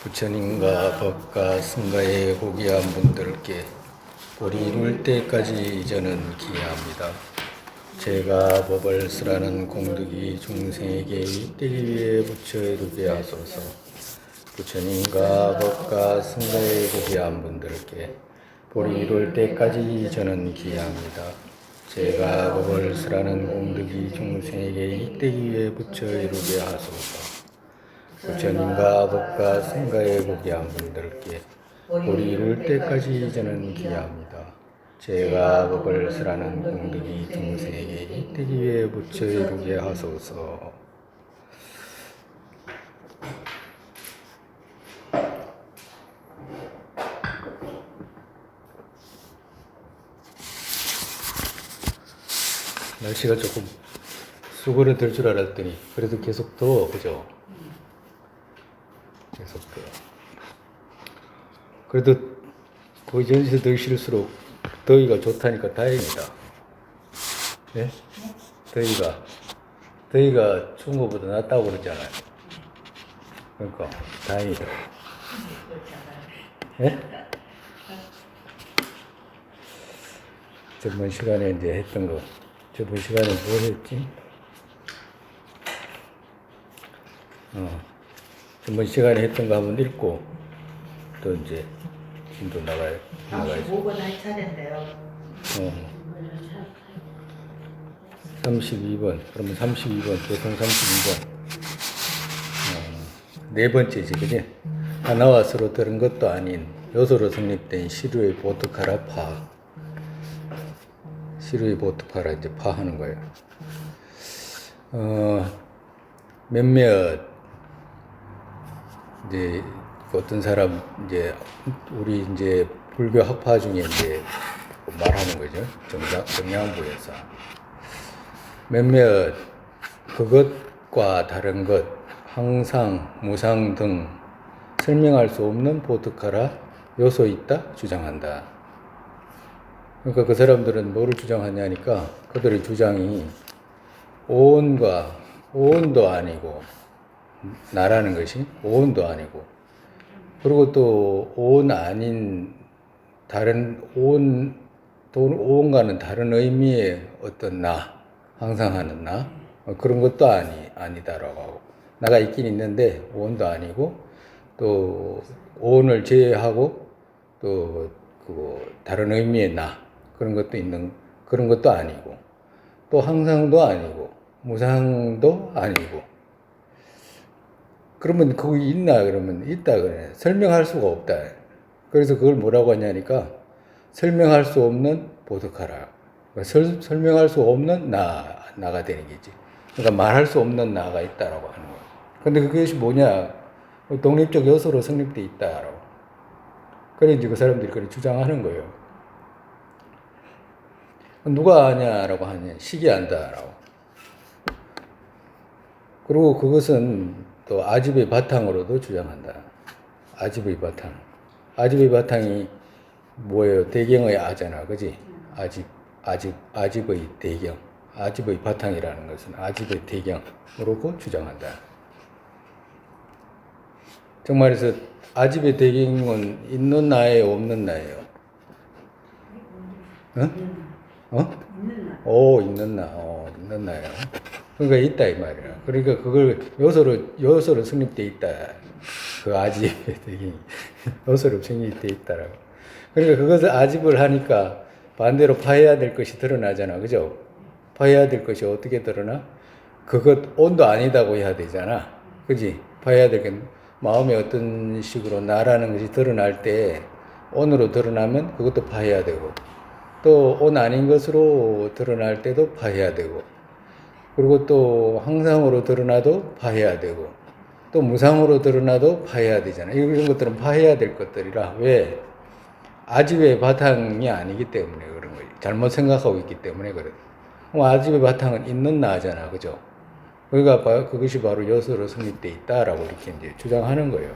부처님과 법과 승가에 고귀한 분들께 볼이 이룰 때까지 저는 기여합니다. 제가 법을 쓰라는 공덕이 중생에게 윗되기 위해 부처 이루게 하소서. 부처님과 법과 승가에 고귀한 분들께 볼이 이룰 때까지 저는 기여합니다. 제가 법을 쓰라는 공덕이 중생에게 윗되기 위해 부처 이루게 하소서. 부처님과 법과 승가에 고귀한 분들께 볼이 이룰 때까지 저는 기여합니다. 제가 법을 쓰라는 공덕이 중생에게 잇되기 위해 부처 이루게 하소서. 날씨가 조금 수그러들 줄 알았더니 그래도 계속 더워, 그죠? 계속 더워. 그래도 거기 전세 드실수록 더위가 좋다니까 다행이다. 네? 더위가 추운 것보다 낫다고 그러잖아요. 그러니까 다행이다. 네? 저번 시간에 이제 했던 거, 저번 시간에 뭐 했지? 저번 시간에 했던 거 한번 읽고 또 이제 진도 나가야지. 35번 할 차례인데요. 32번. 그러면 32번, 대성 32번. 네 번째지, 그지? 하나와 서로 다른 것도 아닌 요소로 성립된 시루의 보특하라 파. 시루의 보특하라 이제 파하는 거예요. 몇몇 이제 어떤 사람 이제 우리 이제 불교 학파 중에 이제 말하는 거죠. 정량부에서 몇몇 그것과 다른 것, 항상, 무상 등 설명할 수 없는 보특하라 요소 있다 주장한다. 그러니까 그 사람들은 뭐를 주장하냐니까 그들의 주장이 오온도 아니고 나라는 것이 오온도 아니고 그리고 또 오온 아닌 다른 오온과는 다른 의미의 어떤 나 항상 하는 나 그런 것도 아니다라고 하고 나가 있긴 있는데 오온도 아니고 또 오온을 제외하고 또 그거 다른 의미의 나 그런 것도 있는 그런 것도 아니고 또 항상도 아니고 무상도 아니고 그러면 거기 있나 그러면 있다 그래 설명할 수가 없다. 그래서 그걸 뭐라고 하냐니까 설명할 수 없는 보득하라. 그러니까 설명할 수 없는 나가 되는 거지. 그러니까 말할 수 없는 나가 있다라고 하는 거야. 근데 그것이 뭐냐? 독립적 요소로 성립돼 있다라고. 그래 이제 그 사람들이 그렇게 주장하는 거예요. 누가 아냐라고 하냐? 식이 안다라고. 그리고 그것은 또 아집의 바탕으로도 주장한다. 아집의 바탕. 아집의 바탕이 뭐예요? 대경의 아잖아, 그지? 아집의 대경. 아집의 바탕이라는 것은 아집의 대경으로 주장한다. 정말해서 아집의 대경은 있는 나예요, 없는 나예요? 있는 나예요. 그러니까 있다 이 말이야. 그러니까 그걸 요소로 성립돼 있다. 그 아집의 대경이 요소로 성립돼 있다라고. 그러니까 그것을 아집을 하니까 반대로 파해야 될 것이 드러나잖아. 그죠? 파해야 될 것이 어떻게 드러나? 그것 온도 아니다고 해야 되잖아. 그지? 파해야 될 게 마음에 어떤 식으로 나라는 것이 드러날 때 온으로 드러나면 그것도 파해야 되고 또 온 아닌 것으로 드러날 때도 파해야 되고 그리고 또 항상으로 드러나도 파해야 되고 또 무상으로 드러나도 파해야 되잖아. 이런 것들은 파해야 될 것들이라 왜? 아집의 바탕이 아니기 때문에 그런 거지. 잘못 생각하고 있기 때문에 그래. 아집의 바탕은 있는 나잖아. 그죠? 그러니까 그것이 바로 요소로 성립돼 있다라고 이렇게 이제 주장하는 거예요.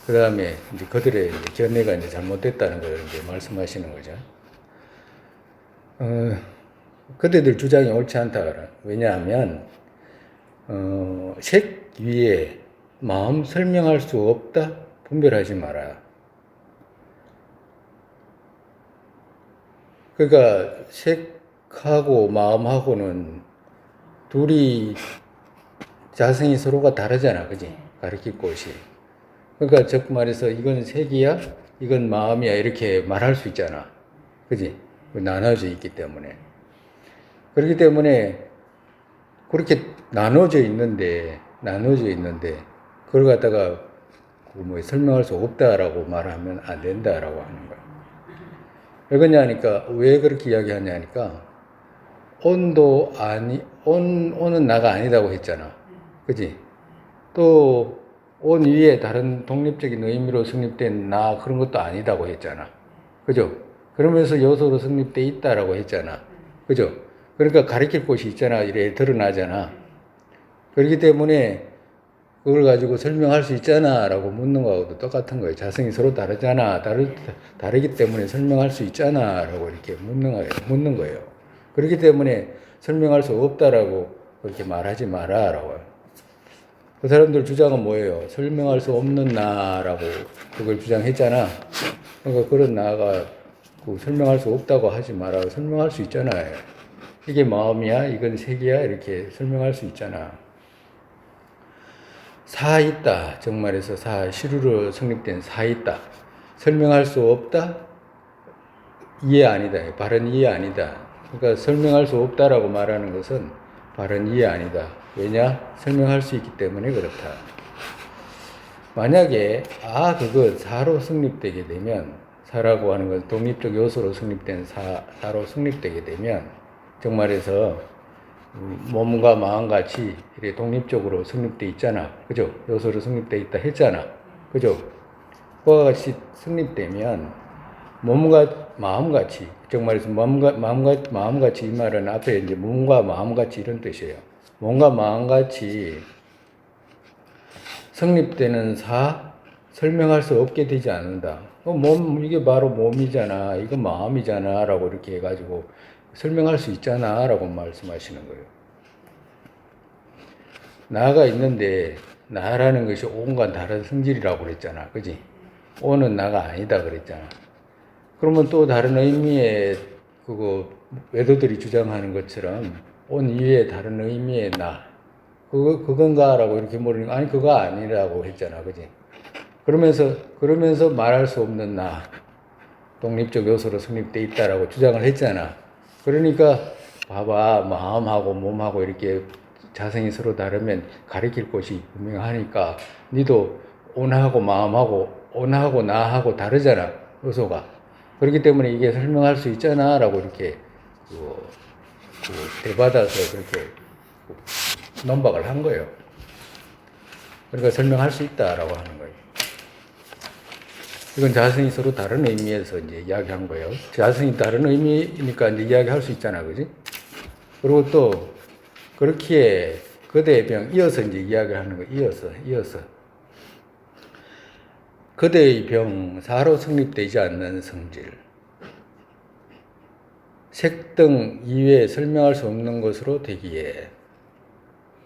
그 다음에 이제 그들의 이제 견해가 이제 잘못됐다는 걸 이제 말씀하시는 거죠. 그들들 주장이 옳지 않다. 왜냐하면 색 위에 마음 설명할 수 없다? 분별하지 마라. 그러니까 색하고 마음하고는 둘이 자성이 서로가 다르잖아, 그지? 가리킬 곳이. 그러니까 즉 말해서 이건 색이야, 이건 마음이야 이렇게 말할 수 있잖아, 그지? 나눠져 있기 때문에. 그렇기 때문에 그렇게 나눠져 있는데 그걸 갖다가 뭐 설명할 수 없다라고 말하면 안 된다라고 하는 거야. 왜 그러냐니까, 왜 그렇게 이야기하냐니까, 온은 나가 아니다고 했잖아. 그지? 또, 온 위에 다른 독립적인 의미로 성립된 나, 그런 것도 아니다고 했잖아. 그죠? 그러면서 요소로 성립돼 있다라고 했잖아. 그죠? 그러니까 가리킬 곳이 있잖아. 이래 드러나잖아. 그렇기 때문에, 그걸 가지고 설명할 수 있잖아 라고 묻는 거하고도 똑같은 거예요. 자성이 서로 다르잖아. 다르기 때문에 설명할 수 있잖아 라고 이렇게 묻는 거예요. 그렇기 때문에 설명할 수 없다라고 그렇게 말하지 마라 라고. 그 사람들 주장은 뭐예요? 설명할 수 없는 나라고 그걸 주장했잖아. 그러니까 그런 나가 설명할 수 없다고 하지 마라. 설명할 수 있잖아요. 이게 마음이야, 이건 색이야 이렇게 설명할 수 있잖아. 사 있다. 정말에서 시루로 성립된 사 있다. 설명할 수 없다. 이해 아니다. 바른 이해 아니다. 그러니까 설명할 수 없다라고 말하는 것은 바른 이해 아니다. 왜냐? 설명할 수 있기 때문에 그렇다. 만약에 그거 사로 성립되게 되면, 사라고 하는 건 독립적 요소로 성립된 사로 성립되게 되면, 정말에서 몸과 마음같이 이렇게 독립적으로 성립돼 있잖아. 그죠? 요소로 성립돼 있다 했잖아. 그죠? 그와 같이 성립되면 몸과 마음같이, 정말에서 마음같이 이 말은 앞에 이제 몸과 마음같이 이런 뜻이에요. 몸과 마음같이 성립되는 설명할 수 없게 되지 않는다. 이게 바로 몸이잖아. 이거 마음이잖아. 라고 이렇게 해가지고 설명할 수 있잖아 라고 말씀하시는 거예요. 나가 있는데 나라는 것이 온과 다른 성질이라고 그랬잖아. 그지? 온은 나가 아니다 그랬잖아. 그러면 또 다른 의미의 외도들이 주장하는 것처럼 온 이외에 다른 의미의 나, 그건가? 라고 이렇게 물으니까 아니 그거 아니라고 했잖아. 그지? 그러면서 말할 수 없는 나, 독립적 요소로 성립돼 있다라고 주장을 했잖아. 그러니까 봐봐, 마음하고 몸하고 이렇게 자성이 서로 다르면 가리킬 곳이 분명하니까 니도 온하고 마음하고 온하고 나하고 다르잖아, 요소가. 그렇기 때문에 이게 설명할 수 있잖아 라고 이렇게 대받아서 그렇게 논박을 한 거예요. 그러니까 설명할 수 있다라고 하는 거예요. 이건 자성이 서로 다른 의미에서 이제 이야기한 거예요. 자성이 다른 의미니까 이제 이야기할 수 있잖아, 그지? 그리고 또 그렇기에 거대의 병 이어서 이제 이야기를 하는 거예요. 이어서 거대의 병 사로 성립되지 않는 성질, 색 등 이외에 설명할 수 없는 것으로 되기에.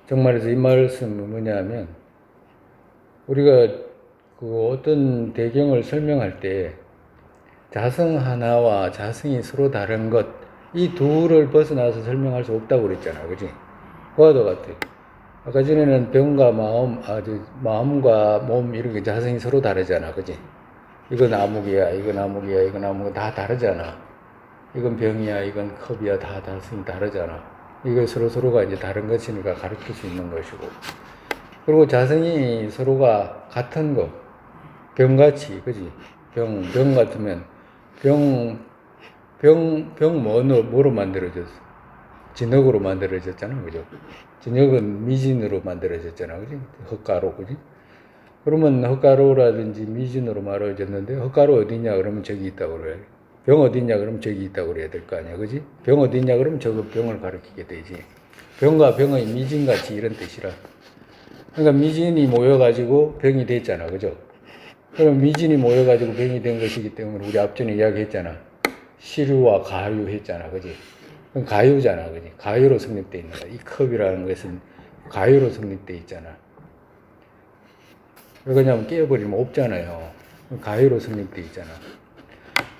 정말에서 이 말씀은 뭐냐면, 우리가 어떤 배경을 설명할 때 자성 하나와 자성이 서로 다른 것, 이 둘을 벗어나서 설명할 수 없다고 그랬잖아. 그지? 그와도 같아. 아까 전에는 병과 마음과 몸 이렇게 자성이 서로 다르잖아. 그지? 이건 아무개야, 이건 아무개야, 이건 아무개 다 다르잖아. 이건 병이야, 이건 컵이야, 다 자성이 다르잖아. 이거 서로가 이제 다른 것이니까 가르칠 수 있는 것이고. 그리고 자성이 서로가 같은 거, 병같이, 그지? 병 같으면, 뭐로 만들어졌어? 진흙으로 만들어졌잖아, 그죠? 진흙은 미진으로 만들어졌잖아, 그지? 흙가루, 그지? 그러면 흙가루라든지 미진으로 만들어졌는데, 흙가루 어디냐? 그러면 저기 있다고 그래. 병 어디냐? 그러면 저기 있다고 그래야 될 거 아니야, 그지? 병 어디냐? 그러면 저거 병을 가리키게 되지. 병과 병의 미진같이 이런 뜻이라. 그러니까 미진이 모여가지고 병이 됐잖아, 그죠? 그럼 미진이 모여가지고 병이 된 것이기 때문에 우리 앞전에 이야기했잖아. 시류와 가유 했잖아, 그지? 그럼 가유잖아, 그지? 가유로 성립되어 있는 거야. 이 컵이라는 것은 가요로 성립돼 있잖아. 왜 그러냐면 깨어버리면 없잖아요. 가요로 성립돼 있잖아.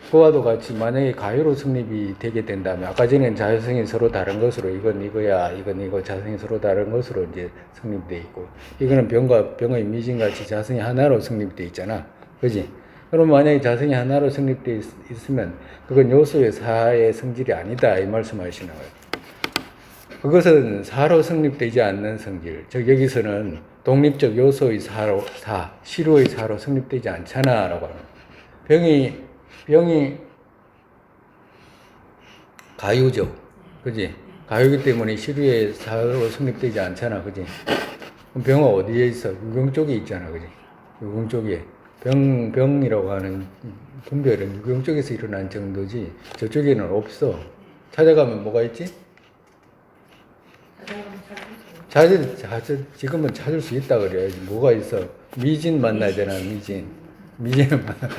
그와도 같이 만약에 가요로 성립이 되게 된다면 아까 전엔 자성이 서로 다른 것으로 이건 이거야 이건 이거 자성이 서로 다른 것으로 이제 성립돼 있고 이거는 병과 병의 미진같이 자성이 하나로 성립돼 있잖아. 그지? 그럼 만약에 자성이 하나로 성립돼 있으면 그건 요소의 사의 성질이 아니다 이 말씀하시는 거예요. 그것은 사로 성립되지 않는 성질. 즉 여기서는 독립적 요소의 사로 시루의 사로 성립되지 않잖아 라고 하는 거예요. 병이 가유죠. 그지? 가유기 때문에 시류의 사로 성립되지 않잖아. 그지? 그럼 병은 어디에 있어? 유경 쪽에 있잖아. 그지? 유경 쪽에. 병이라고 하는 분별은 유경 쪽에서 일어난 정도지, 저쪽에는 없어. 찾아가면 뭐가 있지? 지금은 찾을 수 있다 그래야지. 뭐가 있어? 미진 만나야 되나, 미진은 만나.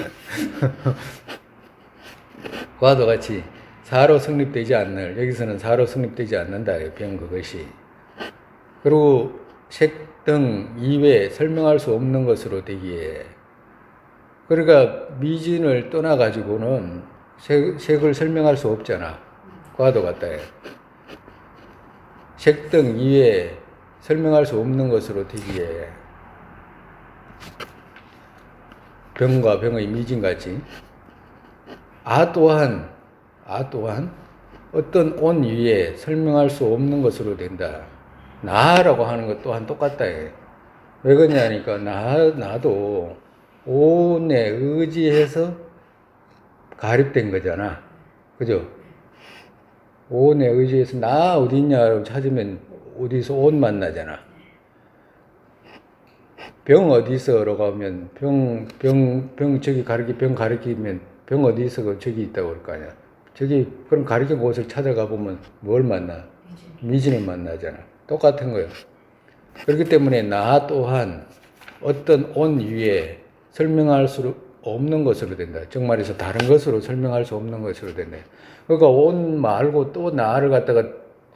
그와도 같이 사로 성립되지 않는, 여기서는 사로 성립되지 않는다. 병 그것이. 그리고 색 등 이외에 설명할 수 없는 것으로 되기에. 그러니까 미진을 떠나가지고는 색을 설명할 수 없잖아. 그와도 같다. 색 등 이외에 설명할 수 없는 것으로 되기에 병과 병의 미진같이 아 또한 어떤 온 위에 설명할 수 없는 것으로 된다. 나라고 하는 것 또한 똑같다. 왜 그러냐니까 나도 온에 의지해서 가립된 거잖아. 그죠? 온에 의지해서 나 어디 있냐고 찾으면 어디서 온 만나잖아. 병 어디 있어? 라고 하면 병 저기 병 가리키면 병 어디 있어? 저기 있다고 그럴 거 아니야. 저기 그럼 가리킨 곳을 찾아가 보면 뭘 만나? 미진을 만나잖아. 똑같은 거예요. 그렇기 때문에 나 또한 어떤 온 위에 설명할 수 없는 것으로 된다. 즉 말해서 다른 것으로 설명할 수 없는 것으로 된다. 그러니까 온 말고 또 나를 갖다가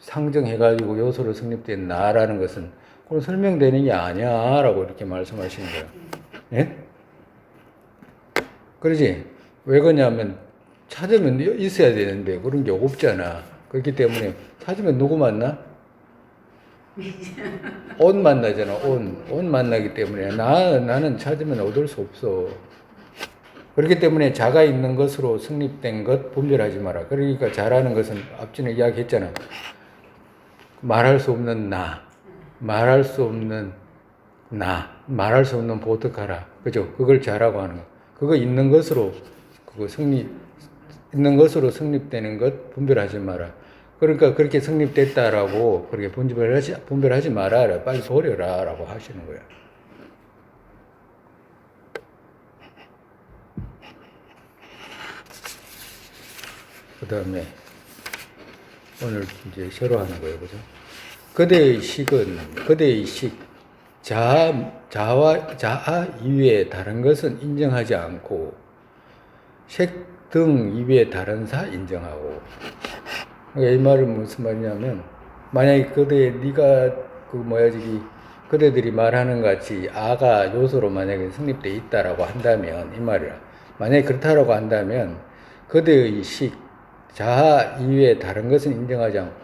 상정해가지고 요소로 성립된 나라는 것은 그건 설명되는 게 아니야 라고 이렇게 말씀하시는 거예요. 예? 그러지? 왜 그러냐면 찾으면 있어야 되는데 그런 게 없잖아. 그렇기 때문에 찾으면 누구 만나? 온 만나잖아. 온 만나기 때문에 나는 찾으면 얻을 수 없어. 그렇기 때문에 자가 있는 것으로 성립된 것 분별하지 마라. 그러니까 자라는 것은 앞전에 이야기했잖아. 말할 수 없는 말할 수 없는 말할 수 없는 보득하라. 그죠? 그걸 자라고 하는 거. 그거 있는 것으로 있는 것으로 성립되는 것 분별하지 마라. 그러니까 그렇게 성립됐다라고 그렇게 분별하지 마라. 빨리 버려라 라고 하시는 거야. 그 다음에 오늘 이제 새로 하는 거예요. 그죠? 그대의 식, 자아 이외에 다른 것은 인정하지 않고 색 등 이외에 다른 사 인정하고. 그러니까 이 말은 무슨 말이냐면 만약에 그대들이 말하는 같이 아가 요소로 만약에 성립되어 있다라고 한다면 이 말이야. 만약에 그렇다라고 한다면 그대의 식, 자아 이외에 다른 것은 인정하지 않고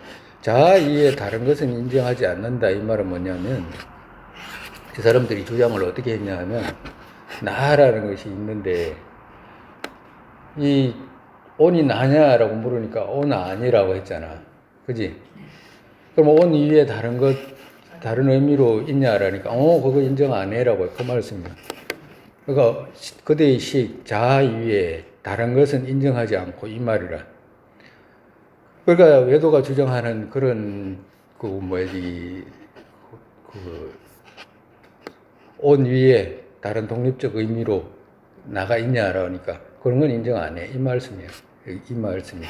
자아 이외에 다른 것은 인정하지 않는다. 이 말은 뭐냐면 이 사람들이 주장을 어떻게 했냐 하면 나라는 것이 있는데 이 온이 나냐라고 물으니까 온 아니라고 했잖아. 그지? 그럼 온 이외에 다른 의미로 있냐라니까 그거 인정 안 해라고 그 말씀이야. 그러니까 그대의 식, 자아 이외에 다른 것은 인정하지 않고 이 말이라. 그러니까 외도가 주장하는 그런 온 위에 다른 독립적 의미로 나가 있냐라니까 그런 건 인정 안 해. 이 말씀이야. 이 말씀이.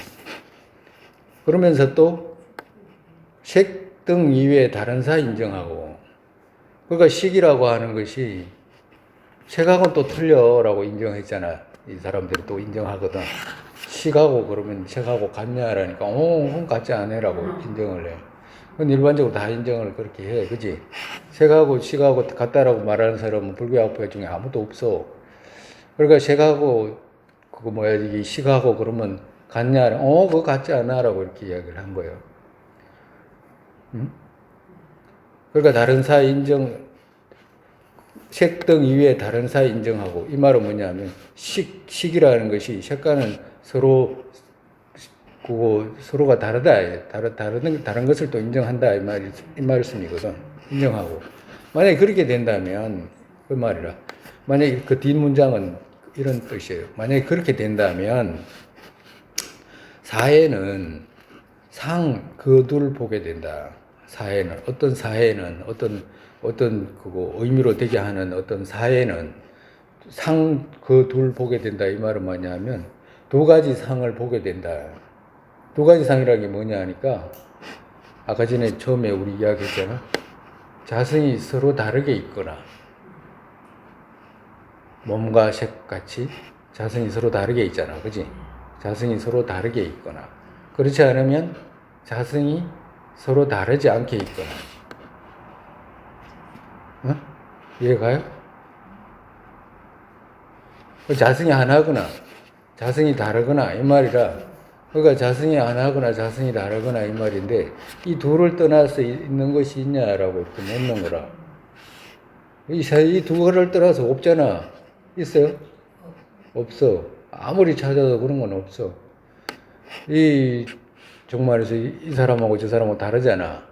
그러면서 또 색 등 이외에 다른 사 인정하고. 그러니까 식이라고 하는 것이 색하고는 또 틀려라고 인정했잖아. 이 사람들이 또 인정하거든. 식하고 그러면 색하고 같냐라니까 그건 같지 않아라고 인정을 해. 그건 일반적으로 다 인정을 그렇게 해. 그지? 색하고 시하고 같다라고 말하는 사람은 불교학파 중에 아무도 없어. 그러니까 색하고 그거 뭐야, 이게 시하고 그러면 같냐? 그거 같지 않아. 라고 이렇게 이야기를 한 거예요. 응? 그러니까 다른 사 인정, 색등 이외에 다른 사 인정하고, 이 말은 뭐냐면, 식이라는 것이 색깔은 서로, 서로가 다르다. 다른 것을 또 인정한다. 이 말씀이거든. 인정하고. 만약에 그렇게 된다면, 그 말이라. 만약에 그 뒷문장은 이런 뜻이에요. 만약에 그렇게 된다면, 사회는 그둘 보게 된다. 사회는 어떤 사회는 어떤 그거 의미로 되게 하는 어떤 사회는 그 둘 보게 된다. 이 말은 뭐냐면 두 가지 상을 보게 된다. 두 가지 상이라는 게 뭐냐 하니까 아까 전에 처음에 우리 이야기했잖아. 자성이 서로 다르게 있거나 몸과 색 같이 자성이 서로 다르게 있잖아. 그지? 자성이 서로 다르게 있거나 그렇지 않으면 자성이 서로 다르지 않게 있거나. 어? 이해가요? 자성이 하나거나 자성이 다르거나 이 말이라. 그러니까 자성이 하나거나 자성이 다르거나 이 말인데 이 둘을 떠나서 있는 것이 있냐라고 이렇게 묻는 거라. 이 두 개를 떠나서 없잖아. 있어요? 없어. 아무리 찾아도 그런 건 없어. 정말에서 이 사람하고 저 사람하고 다르잖아.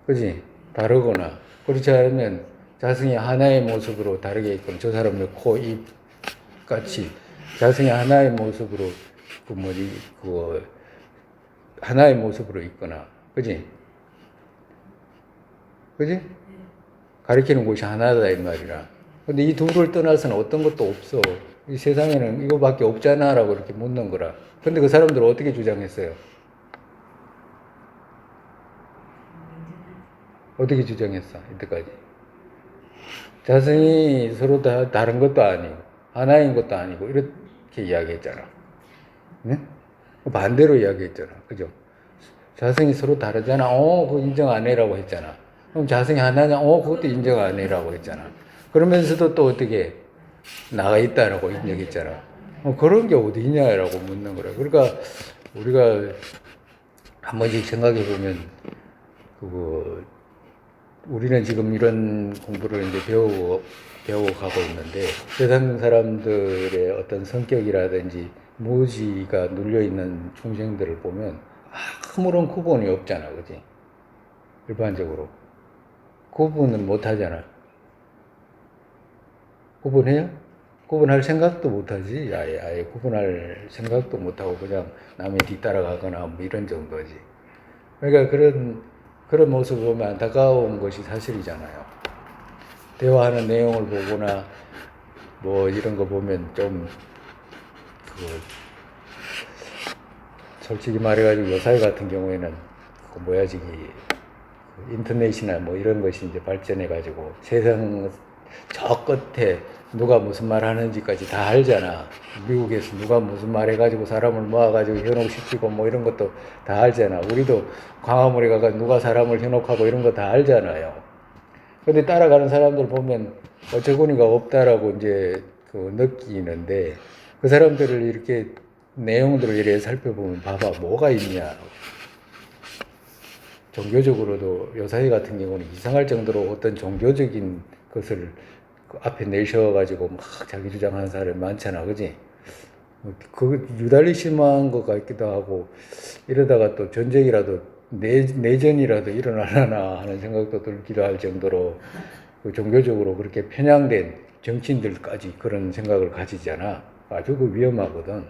그지? 다르거나, 그렇지 않으면 자성이 하나의 모습으로 다르게 있거나, 저 사람의 코, 입 같이 자성이 하나의 모습으로, 하나의 모습으로 있거나, 그지? 그지? 가리키는 곳이 하나다, 이 말이라. 근데 이 둘을 떠나서는 어떤 것도 없어. 이 세상에는 이거밖에 없잖아, 라고 이렇게 묻는 거라. 근데 그 사람들은 어떻게 주장했어요? 어떻게 주장했어? 이때까지. 자성이 서로 다른 것도 아니고, 하나인 것도 아니고, 이렇게 이야기했잖아. 네? 반대로 이야기했잖아. 그죠? 자성이 서로 다르잖아. 그거 인정 안 해라고 했잖아. 그럼 자성이 하나냐? 그것도 인정 안 해라고 했잖아. 그러면서도 또 어떻게 나가 있다라고 인정했잖아. 그런 게 어디 있냐라고 묻는 거라. 그러니까 우리가 한 번씩 생각해 보면, 우리는 지금 이런 공부를 이제 배워가고 있는데, 세상 사람들의 어떤 성격이라든지 무지가 눌려있는 중생들을 보면 아무런 구분이 없잖아. 그지? 일반적으로. 구분은 못 하잖아. 구분해요? 구분할 생각도 못 하지. 아예 구분할 생각도 못 하고 그냥 남의 뒤따라가거나 뭐 이런 정도지. 그러니까 그런 모습을 보면 안타까운 것이 사실이잖아요. 대화하는 내용을 보거나 뭐 이런 거 보면 좀 솔직히 말해가지고 요사이 같은 경우에는 인터넷이나 뭐 이런 것이 이제 발전해가지고 세상 저 끝에 누가 무슨 말 하는지까지 다 알잖아. 미국에서 누가 무슨 말 해가지고 사람을 모아가지고 현혹시키고 뭐 이런 것도 다 알잖아. 우리도 광화문에 가서 누가 사람을 현혹하고 이런 거 다 알잖아요. 근데 따라가는 사람들 보면 어처구니가 없다라고 이제 느끼는데, 그 사람들을 이렇게 내용들을 이렇게 살펴보면 봐봐, 뭐가 있냐. 종교적으로도 요사이 같은 경우는 이상할 정도로 어떤 종교적인 것을 그 앞에 내셔가지고 막 자기 주장하는 사람이 많잖아. 그지? 유달리 심한 것 같기도 하고, 이러다가 또 전쟁이라도, 내전이라도 일어나려나 하는 생각도 들기도 할 정도로 종교적으로 그렇게 편향된 정치인들까지 그런 생각을 가지잖아. 아주 위험하거든.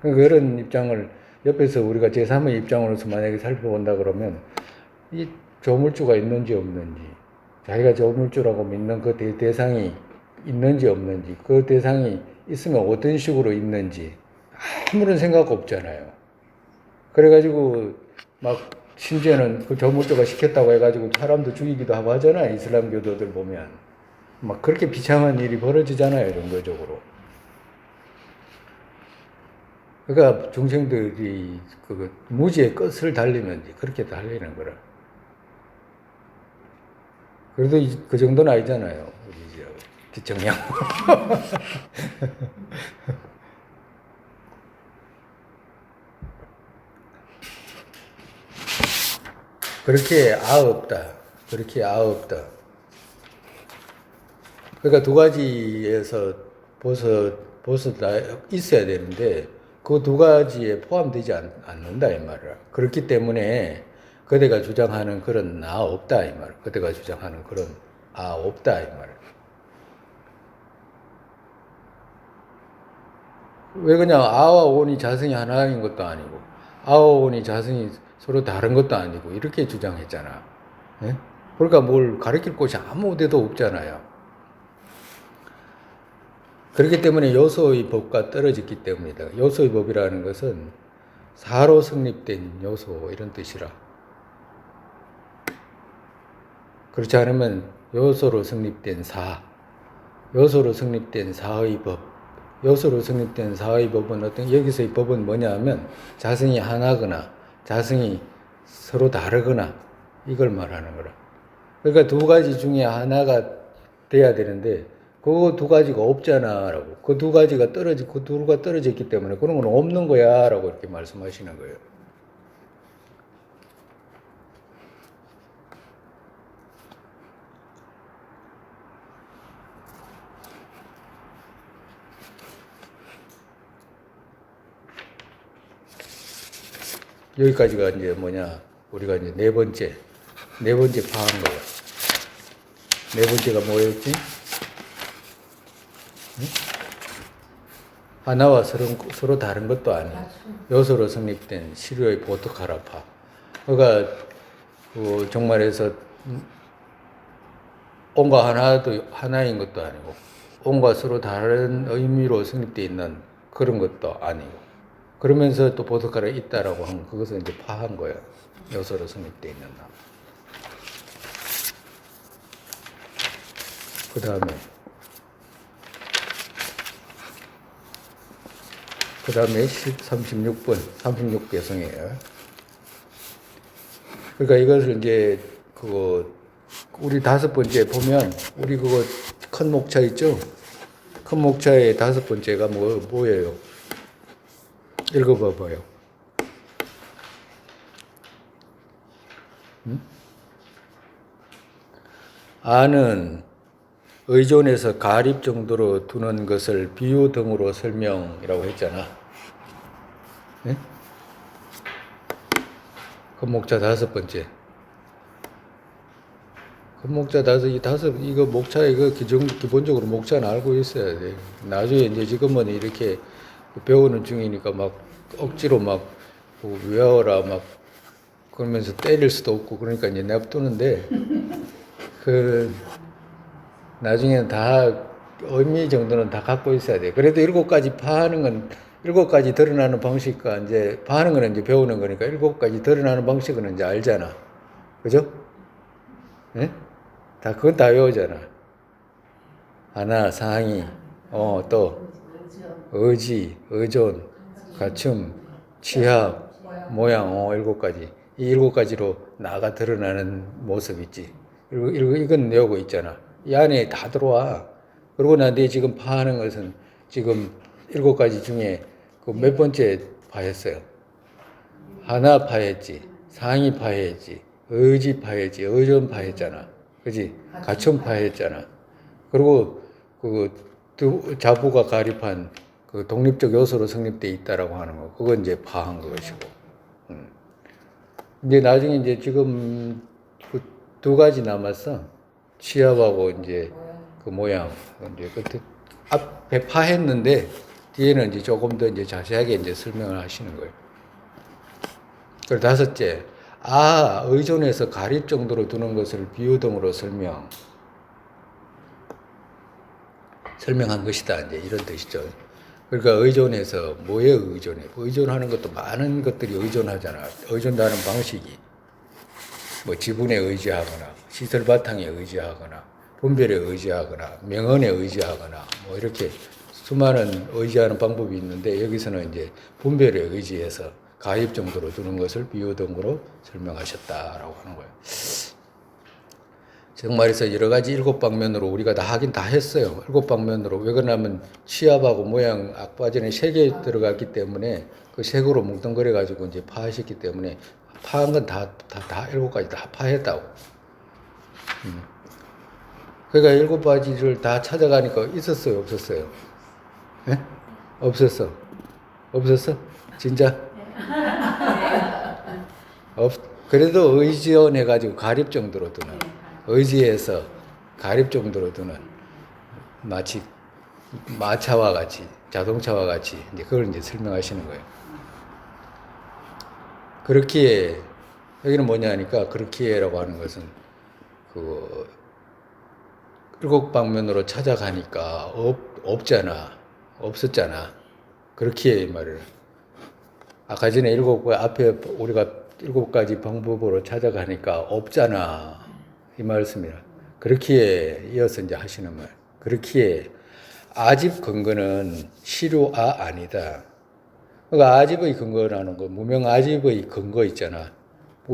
그런 입장을 옆에서 우리가 제3의 입장으로서 만약에 살펴본다 그러면 이 조물주가 있는지 없는지, 자기가 조물주라고 믿는 그 대상이 있는지 없는지, 그 대상이 있으면 어떤 식으로 있는지 아무런 생각 없잖아요. 그래가지고 막 심지어는 그 조물주가 시켰다고 해가지고 사람도 죽이기도 하고 하잖아요. 이슬람 교도들 보면 막 그렇게 비참한 일이 벌어지잖아요. 종교적으로. 그러니까 중생들이 그 무지의 끝을 달리면 그렇게 달리는 거라. 그래도 그 정도는 아니잖아요. 우리 기청량. 그렇게 없다. 그렇게 없다. 그러니까 두 가지에서 다 있어야 되는데 그 두 가지에 포함되지 않는다 이 말이야. 그렇기 때문에 그대가 주장하는 그런 없다 이 말. 그대가 주장하는 그런 없다 이 말. 왜 그냥 아와 온이 자성이 하나인 것도 아니고 아와 온이 자성이 서로 다른 것도 아니고 이렇게 주장했잖아. 예? 그러니까 뭘 가르칠 곳이 아무 데도 없잖아요. 그렇기 때문에 요소의 법과 떨어졌기 때문이다. 요소의 법이라는 것은 사로 성립된 요소 이런 뜻이라. 그렇지 않으면 요소로 성립된 요소로 성립된 사의 법, 요소로 성립된 사의 법은 여기서의 법은 뭐냐 하면 자성이 하나거나 자성이 서로 다르거나 이걸 말하는 거라. 그러니까 두 가지 중에 하나가 돼야 되는데 그 두 가지가 없잖아 라고. 그 두 가지가 그 두가 떨어졌기 때문에 그런 건 없는 거야 라고 이렇게 말씀하시는 거예요. 여기까지가 이제 우리가 이제 네 번째 파한 거예요. 네 번째가 뭐였지? 하나와 서로 다른 것도 아니에요. 요소로 성립된 시류의 보트카라파. 그러니까 정말에서 온과 하나인 것도 아니고 온과 서로 다른 의미로 성립되어 있는 그런 것도 아니고 그러면서 또 보트카라 있다라고 하면 그것을 이제 파한 거예요. 요소로 성립되어 있는 나. 그 다음에 36번, 36개성이에요. 그러니까 이것을 이제, 우리 다섯 번째 보면, 우리 큰 목차 있죠? 큰 목차의 다섯 번째가 뭐예요? 읽어봐봐요. 아는 의존해서 가립 정도로 두는 것을 비유 등으로 설명이라고 했잖아. 네? 금목자 다섯 번째. 금목자 이거 목차, 기본적으로 목차는 알고 있어야 돼. 나중에 이제 지금은 이렇게 배우는 중이니까 막 억지로 외워라 그러면서 때릴 수도 없고 그러니까 이제 냅두는데, 나중에는 다 의미 정도는 다 갖고 있어야 돼. 그래도 7가지 파하는 건 7가지 드러나는 방식과 이제 파하는 거는 이제 배우는 거니까 7가지 드러나는 방식은 이제 알잖아. 그죠? 예? 그건 다 외우잖아. 하나, 상이, 또 의지, 의존, 갖춤, 취합, 모양, 7가지. 이 7가지로 나가 드러나는 모습 있지. 이건 외우고 있잖아. 이 안에 다 들어와. 그러고 내 지금 파하는 것은 지금 7가지 중에 그 몇 번째 파했어요? 하나 파했지. 상이 파했지. 의지 파했지. 의존 파했잖아. 그지? 가춤 파했잖아. 그리고 자부가 가립한 독립적 요소로 성립되어 있다라고 하는 거. 그건 이제 파한 것이고. 이제 나중에 이제 지금 2가지 남았어. 취합하고 이제 모양. 이제 앞에 파했는데 뒤에는 이제 조금 더 이제 자세하게 이제 설명을 하시는 거예요. 그리고 5째. 의존해서 가립 정도로 두는 것을 비유 등으로 설명한 것이다. 이제 이런 뜻이죠. 그러니까 의존해서 뭐에 의존해? 의존하는 것도 많은 것들이 의존하잖아. 의존하는 방식이 지분에 의지하거나 시설 바탕에 의지하거나 분별에 의지하거나 명언에 의지하거나 이렇게 수많은 의지하는 방법이 있는데 여기서는 이제 분별에 의지해서 가입 정도로 두는 것을 비유등으로 설명하셨다라고 하는 거예요. 정말에서 여러 가지 일곱 방면으로 우리가 다 하긴 다 했어요. 일곱 방면으로. 왜 그러냐면 시합하고 모양 아까 전에 색에 들어갔기 때문에 그 색으로 뭉뚱그려 가지고 이제 파하셨기 때문에 파한 건 다 일곱 가지 다 파했다고. 그러니까 일곱 가지를 다 찾아가니까 있었어요, 없었어요? 예? 없었어. 없었어? 진짜? 그래도 의지원해 가지고 가립 정도로 두는, 의지해서 가립 정도로 두는, 마치 마차와 같이, 자동차와 같이 이제 그걸 이제 설명하시는 거예요. 그렇기에 여기는 뭐냐 하니까 그렇기에라고 하는 것은 그 일곱 방면으로 찾아가니까 없잖아, 없었잖아. 그렇기에 이 말을. 아까 전에 앞에 우리가 일곱 가지 방법으로 찾아가니까 없잖아. 이 말씀이라. 그렇기에 이어서 이제 하시는 말. 그렇기에 아집 근거는 시류아 아니다. 그러니까 아집의 근거라는 거, 무명 아집의 근거 있잖아.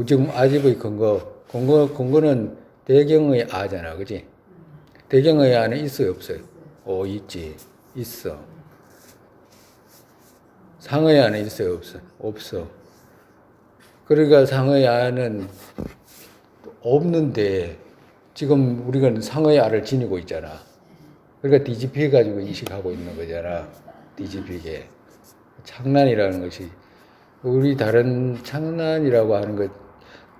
지금 아집의 근거는 대경의 아잖아. 그지? 대경의 아는 있어요, 없어요? 있지. 있어. 상의 아는 있어요, 없어? 없어. 그러니까 상의 아는 없는데 지금 우리가 상의 아를 지니고 있잖아. 그러니까 뒤집혀 가지고 인식하고 있는 거잖아. 뒤집히게. 창난이라는 것이 우리 다른 창난이라고 하는 것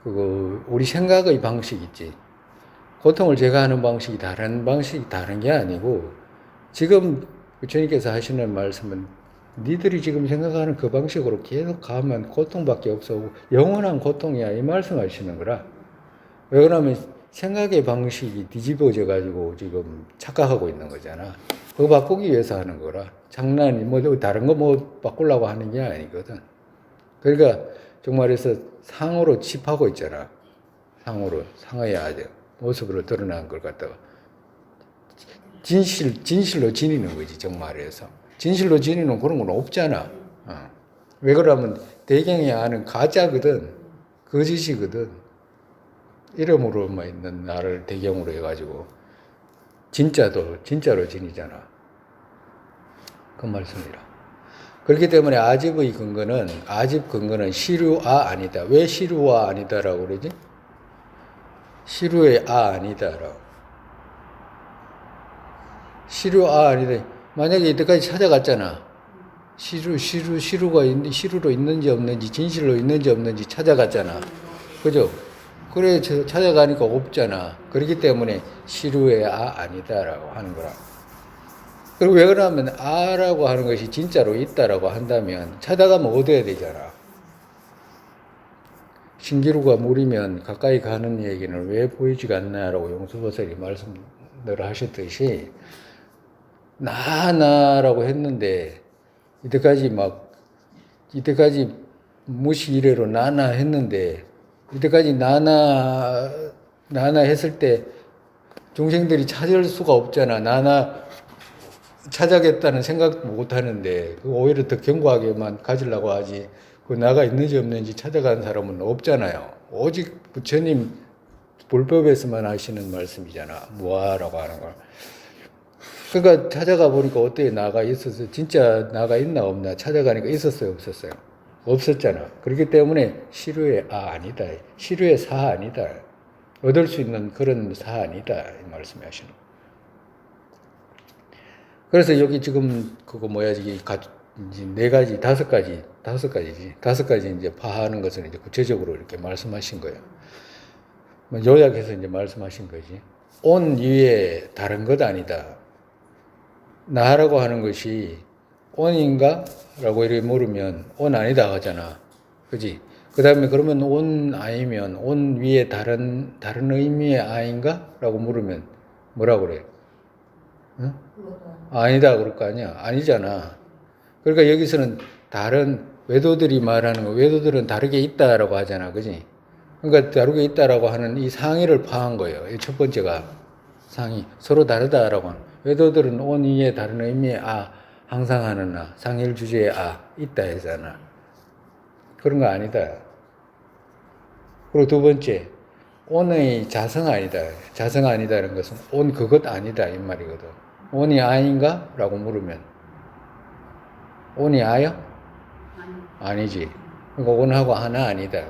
그거 우리 생각의 방식 있지. 고통을 제거하는 방식이 다른 게 아니고 지금 부처님께서 하시는 말씀은 니들이 지금 생각하는 그 방식으로 계속 가면 고통밖에 없어. 영원한 고통이야. 이 말씀하시는 거라. 왜 그러냐면 생각의 방식이 뒤집어져 가지고 지금 착각하고 있는 거잖아. 그거 바꾸기 위해서 하는 거라. 장난이 다른 거 바꾸려고 하는 게 아니거든. 그러니까 정말해서 상으로 칩하고 있잖아. 상의 아재 모습으로 드러난 걸 갖다가 진실로 지니는 거지. 정말해서 진실로 지니는 그런 건 없잖아. 왜 그러면 대경이 아는 가짜거든. 거짓이거든. 이름으로만 있는 나를 대경으로 해가지고 진짜로 지니잖아. 그 말씀이라. 그렇기 때문에 아집 근거는 시류아 아니다. 왜 시류아 아니다라고 그러지? 시류의 아니다라고. 시류아 아니다. 만약에 이때까지 찾아갔잖아. 시류로 있는지 없는지, 진실로 있는지 없는지 찾아갔잖아. 그죠? 그래, 찾아가니까 없잖아. 그렇기 때문에 시류의 아니다라고 하는 거라. 그리고 왜 그러냐면 아라고 하는 것이 진짜로 있다라고 한다면 찾아가면 얻어야 되잖아. 신기루가 물이면 가까이 가는 얘기는 왜 보이지가 않나라고 용수보살이 말씀을 하셨듯이 나라고 했는데 이때까지 무시 이래로 나나 했는데 이때까지 나나 했을 때 중생들이 찾을 수가 없잖아. 나나 찾아겠다는 생각도 못 하는데 오히려 더 견고하게만 가지려고 하지. 그 나가 있는지 없는지 찾아가는 사람은 없잖아요. 오직 부처님 불법에서만 하시는 말씀이잖아. 무아라고 하는 걸. 그러니까 찾아가 보니까 어때요? 나가 있었어. 진짜 나가 있나 없나 찾아가니까 있었어요, 없었어요? 없었잖아. 그렇기 때문에 시류의 아니다. 시류의 사 아니다. 얻을 수 있는 그런 사 아니다. 이 말씀을 하시는 거예요. 그래서 여기 지금 그거 이제 네 가지, 다섯 가지 이제 파하는 것을 이제 구체적으로 이렇게 말씀하신 거예요. 요약해서 이제 말씀하신 거지. 온 위에 다른 것 아니다. 나라고 하는 것이 온인가? 라고 이렇게 물으면 온 아니다 하잖아. 그지? 그 다음에 그러면 온 아니면 온 위에 다른 의미의 아인가? 라고 물으면 뭐라고 그래? 응? 아니다 그럴 거 아니야? 아니잖아. 그러니까 여기서는 다른 외도들이 말하는 거, 외도들은 다르게 있다라고 하잖아. 그지? 그러니까 다르게 있다라고 하는 이 상의를 파한 거예요. 이 첫 번째가 상의. 서로 다르다라고 하는. 외도들은 온 위에 다른 의미의 항상 하는 나, 상일 주제에 있다 했잖아. 그런 거 아니다. 그리고 두 번째, 온의 자성 아니다. 자성 아니다라는 것은 온 그것 아니다 이 말이거든. 온이 아인가? 라고 물으면 온이 아야? 아니지. 그러니까 온하고 하나 아니다.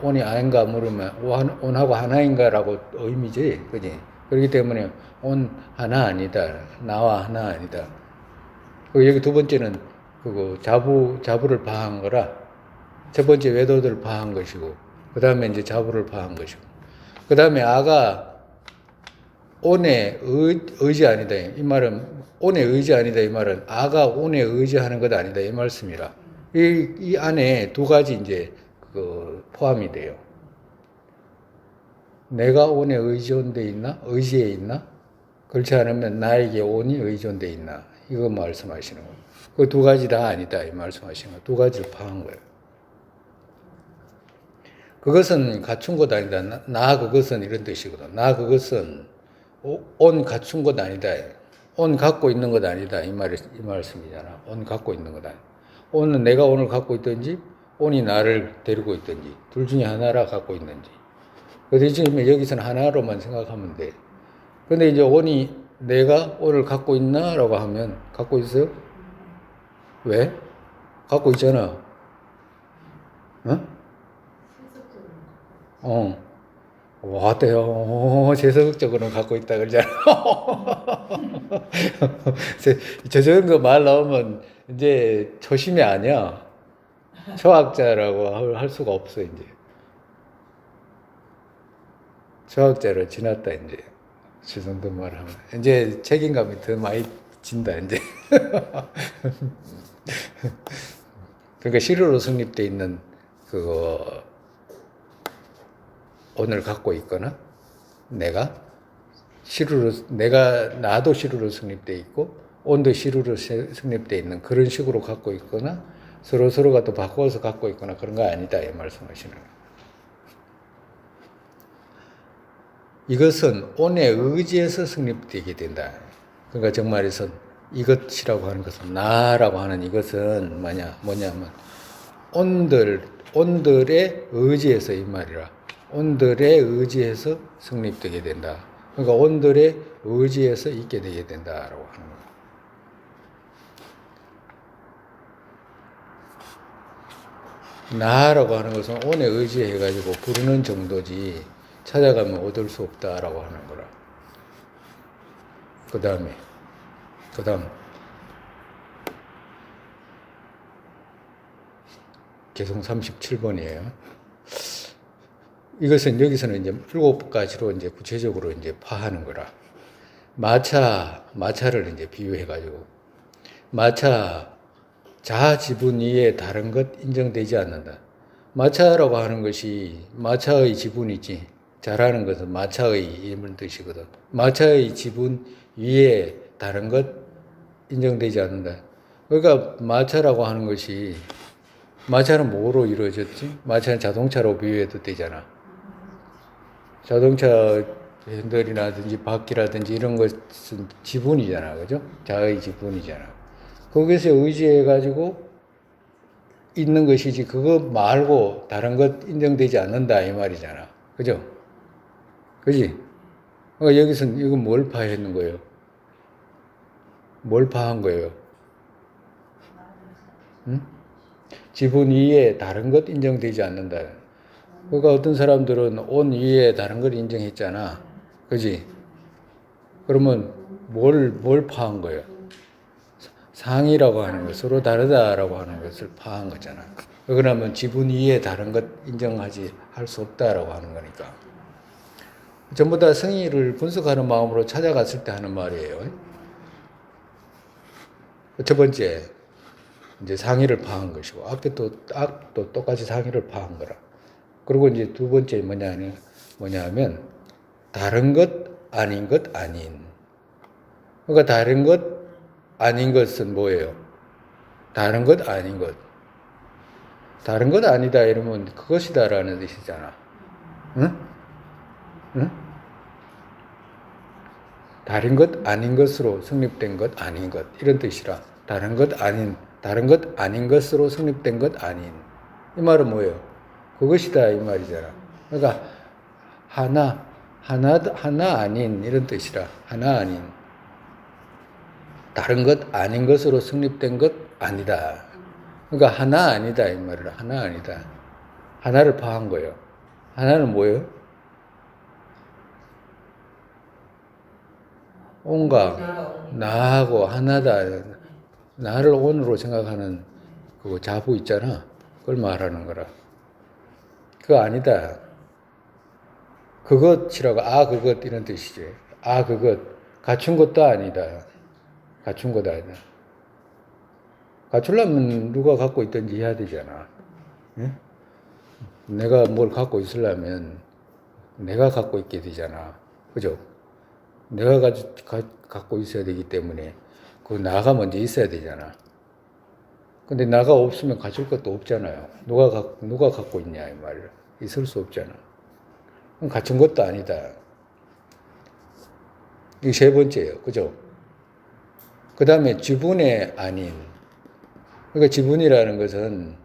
온이 아인가 물으면 온하고 하나인가 라고 의미지. 그지? 그렇기 때문에 온 하나 아니다. 나와 하나 아니다. 그리고 여기 두 번째는 그거 자부를 파한 거라. 첫 번째 외도를 파한 것이고, 그 다음에 이제 자부를 파한 것이고, 그 다음에 아가 온에 의지 아니다. 이 말은 온에 의지 아니다. 이 말은 아가 온에 의지하는 것 아니다. 이 말씀이라. 이 안에 두 가지 이제 그 포함이 돼요. 내가 온에 의존돼 있나? 의지에 있나? 그렇지 않으면 나에게 온이 의존돼 있나? 이거 말씀하시는 거예요. 그 두 가지 다 아니다. 이 말씀하시는 거예요. 두 가지를 파한 거예요. 그것은 갖춘 것 아니다. 나 그것은 이런 뜻이거든. 나 그것은 온 갖춘 것 아니다. 온 갖고 있는 것 아니다. 이 말씀이잖아. 온 갖고 있는 것 아니다. 온은 내가 온을 갖고 있든지 온이 나를 데리고 있든지 둘 중에 하나라 갖고 있는지. 그래서 지금 여기서는 하나로만 생각하면 돼. 근데 이제 온이 내가 온을 갖고 있나? 라고 하면 갖고 있어요? 왜? 갖고 있잖아. 어때요? 재성적으로는 갖고 있다 그러잖아. 저 정도 말 나오면 이제 초심이 아니야. 초학자라고 할 수가 없어, 이제. 초학자로 지났다, 이제. 저 정도 말하면. 이제 책임감이 더 많이 진다, 이제. 그러니까 실효로 성립되어 있는 그거, 온을 갖고 있거나 나도 실루로 성립되어 있고 온도 실루로 성립되어 있는 그런 식으로 갖고 있거나 서로가 또 바꿔서 갖고 있거나 그런 거 아니다 이 말씀하시는 거예요. 이것은 온의 의지에서 성립되게 된다. 그러니까 정말에서 이것이라고 하는 것은 나라고 하는 이것은 뭐냐면 온들의 의지에서 이 말이라. 온들의 의지에서 성립되게 된다. 그러니까 온들의 의지에서 있게 되게 된다라고 하는 거예요. 나라고 하는 것은 온에 의지해가지고 부르는 정도지 찾아가면 얻을 수 없다라고 하는 거라. 그 다음 개성 37번이에요. 이것은 여기서는 이제 7가지로 이제 구체적으로 이제 파하는 거라. 마차를 이제 비유해가지고, 마차, 자지분 이에 다른 것 인정되지 않는다. 마차라고 하는 것이 마차의 지분이지, 자라는 것은 마차의 이런 뜻이거든. 마차의 지분 위에 다른 것 인정되지 않는다. 그러니까 마차라고 하는 것이, 마차는 뭐로 이루어졌지? 마차는 자동차로 비유해도 되잖아. 자동차 핸들이라든지 바퀴라든지 이런 것은 지분이잖아. 그죠? 자의 지분이잖아. 거기서 의지해가지고 있는 것이지, 그거 말고 다른 것 인정되지 않는다. 이 말이잖아. 그죠? 그지? 그러니까 여기서는 이건 뭘 파했는 거예요? 뭘 파한 거예요? 응? 지분 위에 다른 것 인정되지 않는다. 그러니까 어떤 사람들은 온 위에 다른 걸 인정했잖아. 그지? 그러면 뭘 파한 거예요? 상이라고 하는 것, 서로 다르다라고 하는 것을 파한 거잖아. 그러면 지분 위에 다른 것 인정하지 할 수 없다라고 하는 거니까. 전부 다 성의를 분석하는 마음으로 찾아갔을 때 하는 말이에요. 첫 번째, 이제 상의를 파한 것이고, 앞에 또 똑같이 상의를 파한 거라. 그리고 이제 두 번째 뭐냐면, 다른 것, 아닌 것, 아닌. 그러니까 다른 것, 아닌 것은 뭐예요? 다른 것, 아닌 것. 다른 것 아니다 이러면 그것이다라는 뜻이잖아. 응? 응? 다른 것, 아닌 것으로 성립된 것, 아닌 것. 이런 뜻이라. 다른 것 아닌 것으로 성립된 것 아닌. 이 말은 뭐예요? 그것이다 이 말이잖아. 그러니까 하나 아닌 이런 뜻이라. 하나 아닌. 다른 것 아닌 것으로 성립된 것 아니다. 그러니까 하나 아니다 이 말이라. 하나 아니다. 하나를 파한 거예요. 하나는 뭐예요? 온과 나하고 하나다. 나를 온으로 생각하는 그 자부 있잖아. 그걸 말하는 거라. 그거 아니다. 그것이라고 그것 이런 뜻이지. 그것 갖춘 것도 아니다. 갖춘 것도 아니다. 갖추려면 누가 갖고 있든지 해야 되잖아. 응? 내가 뭘 갖고 있으려면 내가 갖고 있게 되잖아. 그죠? 내가 갖고 있어야 되기 때문에 그 나가 먼저 있어야 되잖아. 근데 나가 없으면 가질 것도 없잖아요. 누가 갖고 있냐 이 말이야. 있을 수 없잖아. 그럼 갖춘 것도 아니다. 이게 세 번째예요. 그죠? 그 다음에 지분의 아닌. 그러니까 지분이라는 것은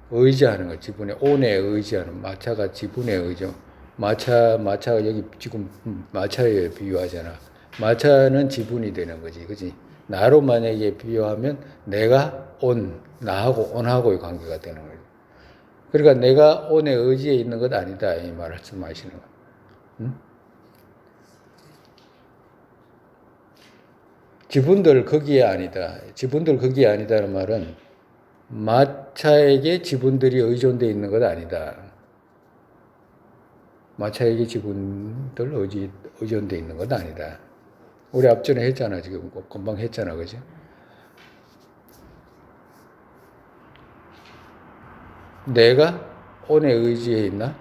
의지하는 거. 지분의 온에 의지하는. 마차가 지분에 의지. 마차가 여기 지금 마차에 비유하잖아. 마차는 지분이 되는 거지. 그지? 나로 만약에 비유하면 내가 나하고 온하고의 관계가 되는 거지. 그러니까 내가 온의 의지에 있는 것 아니다. 이 말씀하시는 거. 응? 지분들 거기에 아니다. 지분들 거기에 아니다는 말은 마차에게 지분들이 의존되어 있는 것 아니다. 마차에게 지분들 의존되어 있는 것 아니다. 우리 앞전에 했잖아. 지금 금방 했잖아. 그지? 내가 온에 의지해 있나?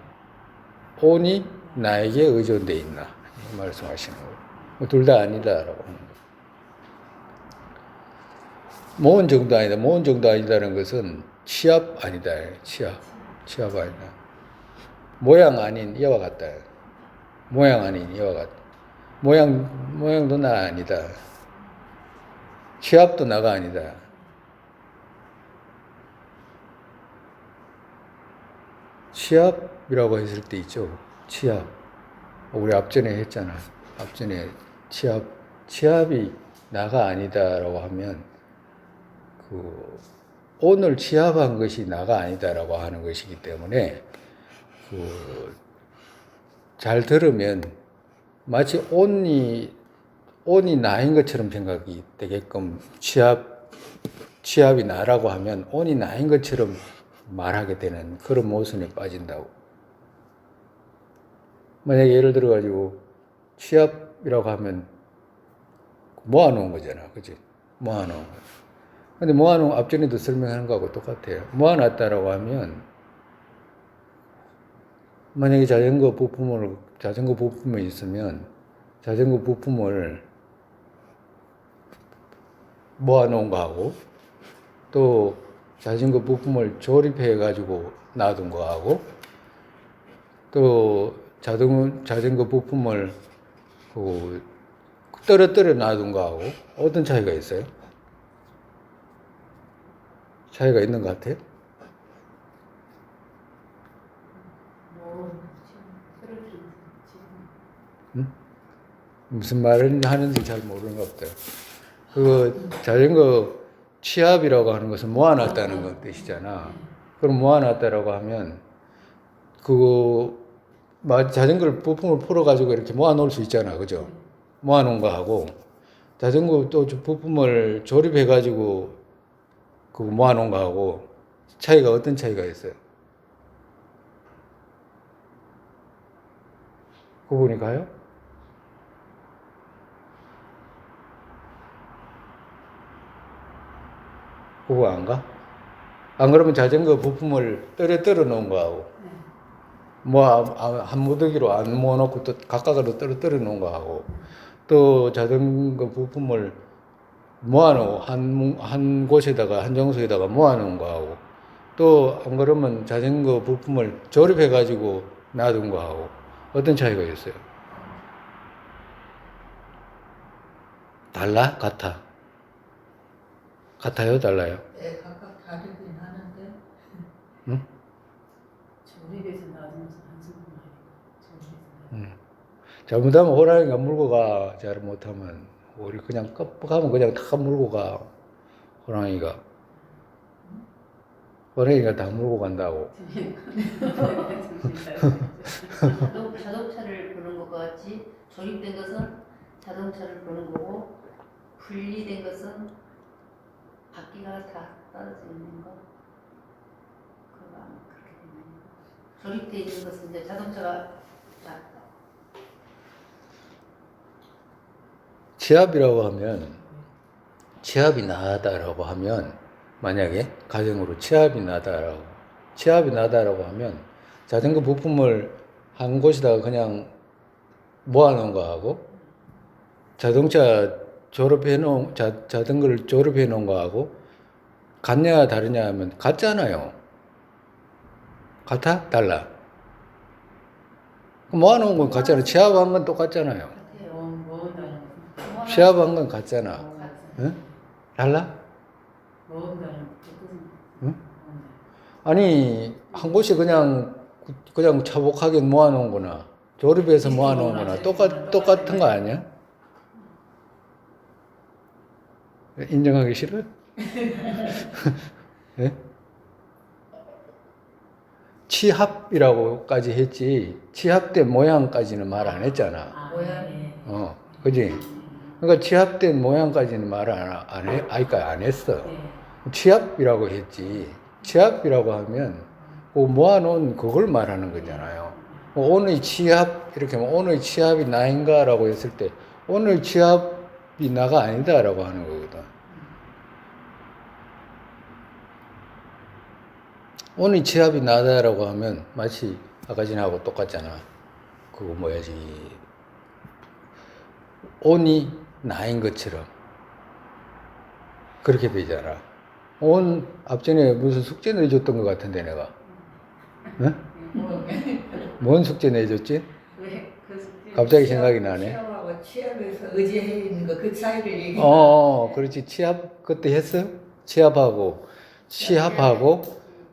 온이 나에게 의존되어 있나? 말씀하시는 거예요. 둘 다 아니다라고 하는 거예요. 모은 정도 아니다. 모은 정도 아니다는 것은 취합 아니다. 취합 아니다. 모양 아닌 이와 같다. 모양 아닌 이와 같다. 모양도 나 아니다. 취합도 나가 아니다. 취합이라고 했을 때 있죠. 취합. 우리 앞전에 했잖아. 앞전에 취합이 나가 아니다라고 하면 온을 취합한 것이 나가 아니다라고 하는 것이기 때문에 잘 들으면 마치 온이 나인 것처럼 생각이 되게끔 취합이 나라고 하면 온이 나인 것처럼 말하게 되는 그런 모순에 빠진다고. 만약에 예를 들어가지고 취합이라고 하면 모아놓은 거잖아. 그치? 모아놓은 거. 근데 모아놓은 앞전에도 설명하는 거하고 똑같아요. 모아놨다라고 하면 만약에 자전거 부품이 있으면 자전거 부품을 모아놓은 거하고 또 자전거 부품을 조립해 가지고 놔둔 거하고 또 자전거 부품을 떨어뜨려 놔둔 거하고 어떤 차이가 있어요? 차이가 있는 것 같아요? 응? 무슨 말을 하는지 잘 모르는 것 같아요. 자전거 취합이라고 하는 것은 모아놨다는 것 뜻이잖아. 그럼 모아놨다라고 하면 자전거 부품을 풀어가지고 이렇게 모아놓을 수 있잖아. 그죠? 모아놓은 거하고 자전거 또 부품을 조립해가지고 모아놓은 거하고 차이가 어떤 차이가 있어요? 구분이 가요? 구분 안 가? 안 그러면 자전거 부품을 떨어뜨려 놓은 거하고 한 무더기로 안 모아놓고 또 각각으로 떨어뜨려 놓은 거하고 또 자전거 부품을 모아놓고 한 곳에다가 한 장소에다가 모아놓은 거하고 또 안 그러면 자전거 부품을 조립해가지고 놔둔 거하고 어떤 차이가 있어요? 달라? 같아? 같아요, 달라요? 네, 각각 다르긴 하는데 응? 조립에서 나오면서 한숨만 하니까 조립에서 잘못하면 호랑이가 물고 가. 잘못하면 우리 그냥 깜빡하면 그냥 다 물고 가. 호랑이가 다 물고 간다고. 자동차를 보는 것과 같이 조립된 것은 자동차를 보는 거고 분리된 것은 바퀴가 다 떨어져 있는 거. 그거 아마 그렇게 되는 거. 조립되어 있는 것은 이제 자동차가 다 치압이라고 하면 치압이 나다라고 하면 만약에 가정으로 치압이 나다라고 하면 자전거 부품을 한 곳에다가 그냥 모아놓은 거하고 자동차 자전거를 조립해 놓은 거하고 같냐 다르냐 하면 같잖아요. 같아? 달라? 모아놓은 건 같잖아. 치압한 건 똑같잖아요. 모은다는 치압한 건 같잖아. 응? 달라? 모은다는 뜻은 응? 아니 한 곳에 그냥 차곡하게 모아놓은 거나 조립해서 모아놓은 거나 똑같은 거 아니야? 인정하기 싫어? 예? 치합이라고까지 했지 치합된 모양까지는 말 안 했잖아. 모양이 그지? 그러니까 치합된 모양까지는 말 안 했어. 치합이라고 했지. 치합이라고 하면 그 모아놓은 그걸 말하는 거잖아요. 오늘 치합 이렇게 하면 오늘 치합이 나인가라고 했을 때 오늘 치합이 나가 아니다라고 하는 거거든. 오늘 치합이 나다라고 하면 마치 아까 전하고 똑같잖아. 그거 뭐야지. 온이 나인 것처럼 그렇게 되잖아. 온 앞전에 무슨 숙제 내줬던 것 같은데 내가. 응? 뭔 숙제 내줬지? 갑자기 생각이 나네. 치압하고 치압에서 의지해 있는 거 그 차이를 얘기해. 그렇지. 치압 그때 했어? 치압하고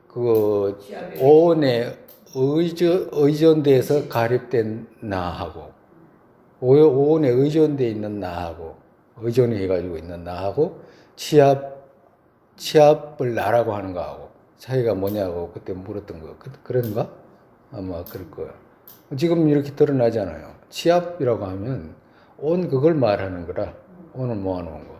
그 오온에 의존돼서 가립된 나하고 오온에 의존돼 있는 나하고 의존해가지고 있는 나하고 치압을 나라고 하는 거하고 차이가 뭐냐고 그때 물었던 거 그런가? 아마 그럴 거야. 지금 이렇게 드러나잖아요. 치압이라고 하면 온 그걸 말하는 거라. 오늘 모아놓은 거.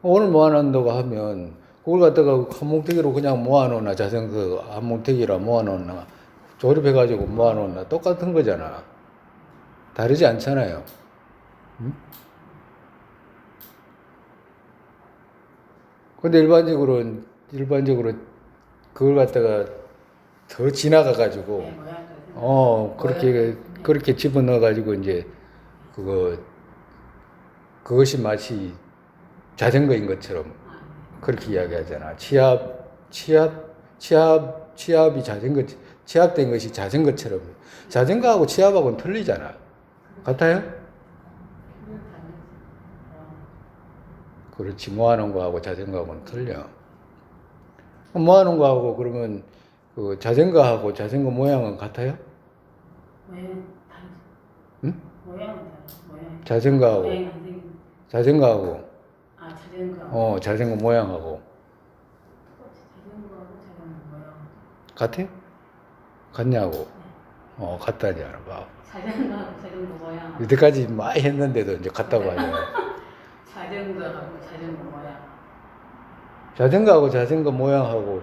오늘 모아놓는다고 하면 그걸 갖다가 한 뭉태기로 그냥 모아놓나 자전거 한 뭉태기로 모아놓나 조립해가지고 모아놓나 똑같은 거잖아. 다르지 않잖아요. 응? 근데 일반적으로 그걸 갖다가 더 지나가가지고 그렇게 집어넣어가지고 이제 그것이 마치 자전거인 것처럼 그렇게 이야기하잖아. 치압이 치압된 것이 자전거처럼. 자전거하고 치압하고는 틀리잖아. 같아요? 그렇지. 모아놓은 거하고 자전거하고는 틀려. 모아놓은 거하고 그러면 그 자전거하고 자전거 모양은 같아요? 모양은 다르지. 응? 모양은 다르지. 모양. 자전거하고 모양이 안 생긴. 자전거 자전거. 자전거 모양하고 자전거하고 자전거 모양. 같아요? 같냐고? 같다냐 봐. 자전거하고 자전거 모양. 이때까지 많이 했는데도 이제 같다고 하냐. 자전거하고 자전거 모양. 자전거하고 자전거 모양하고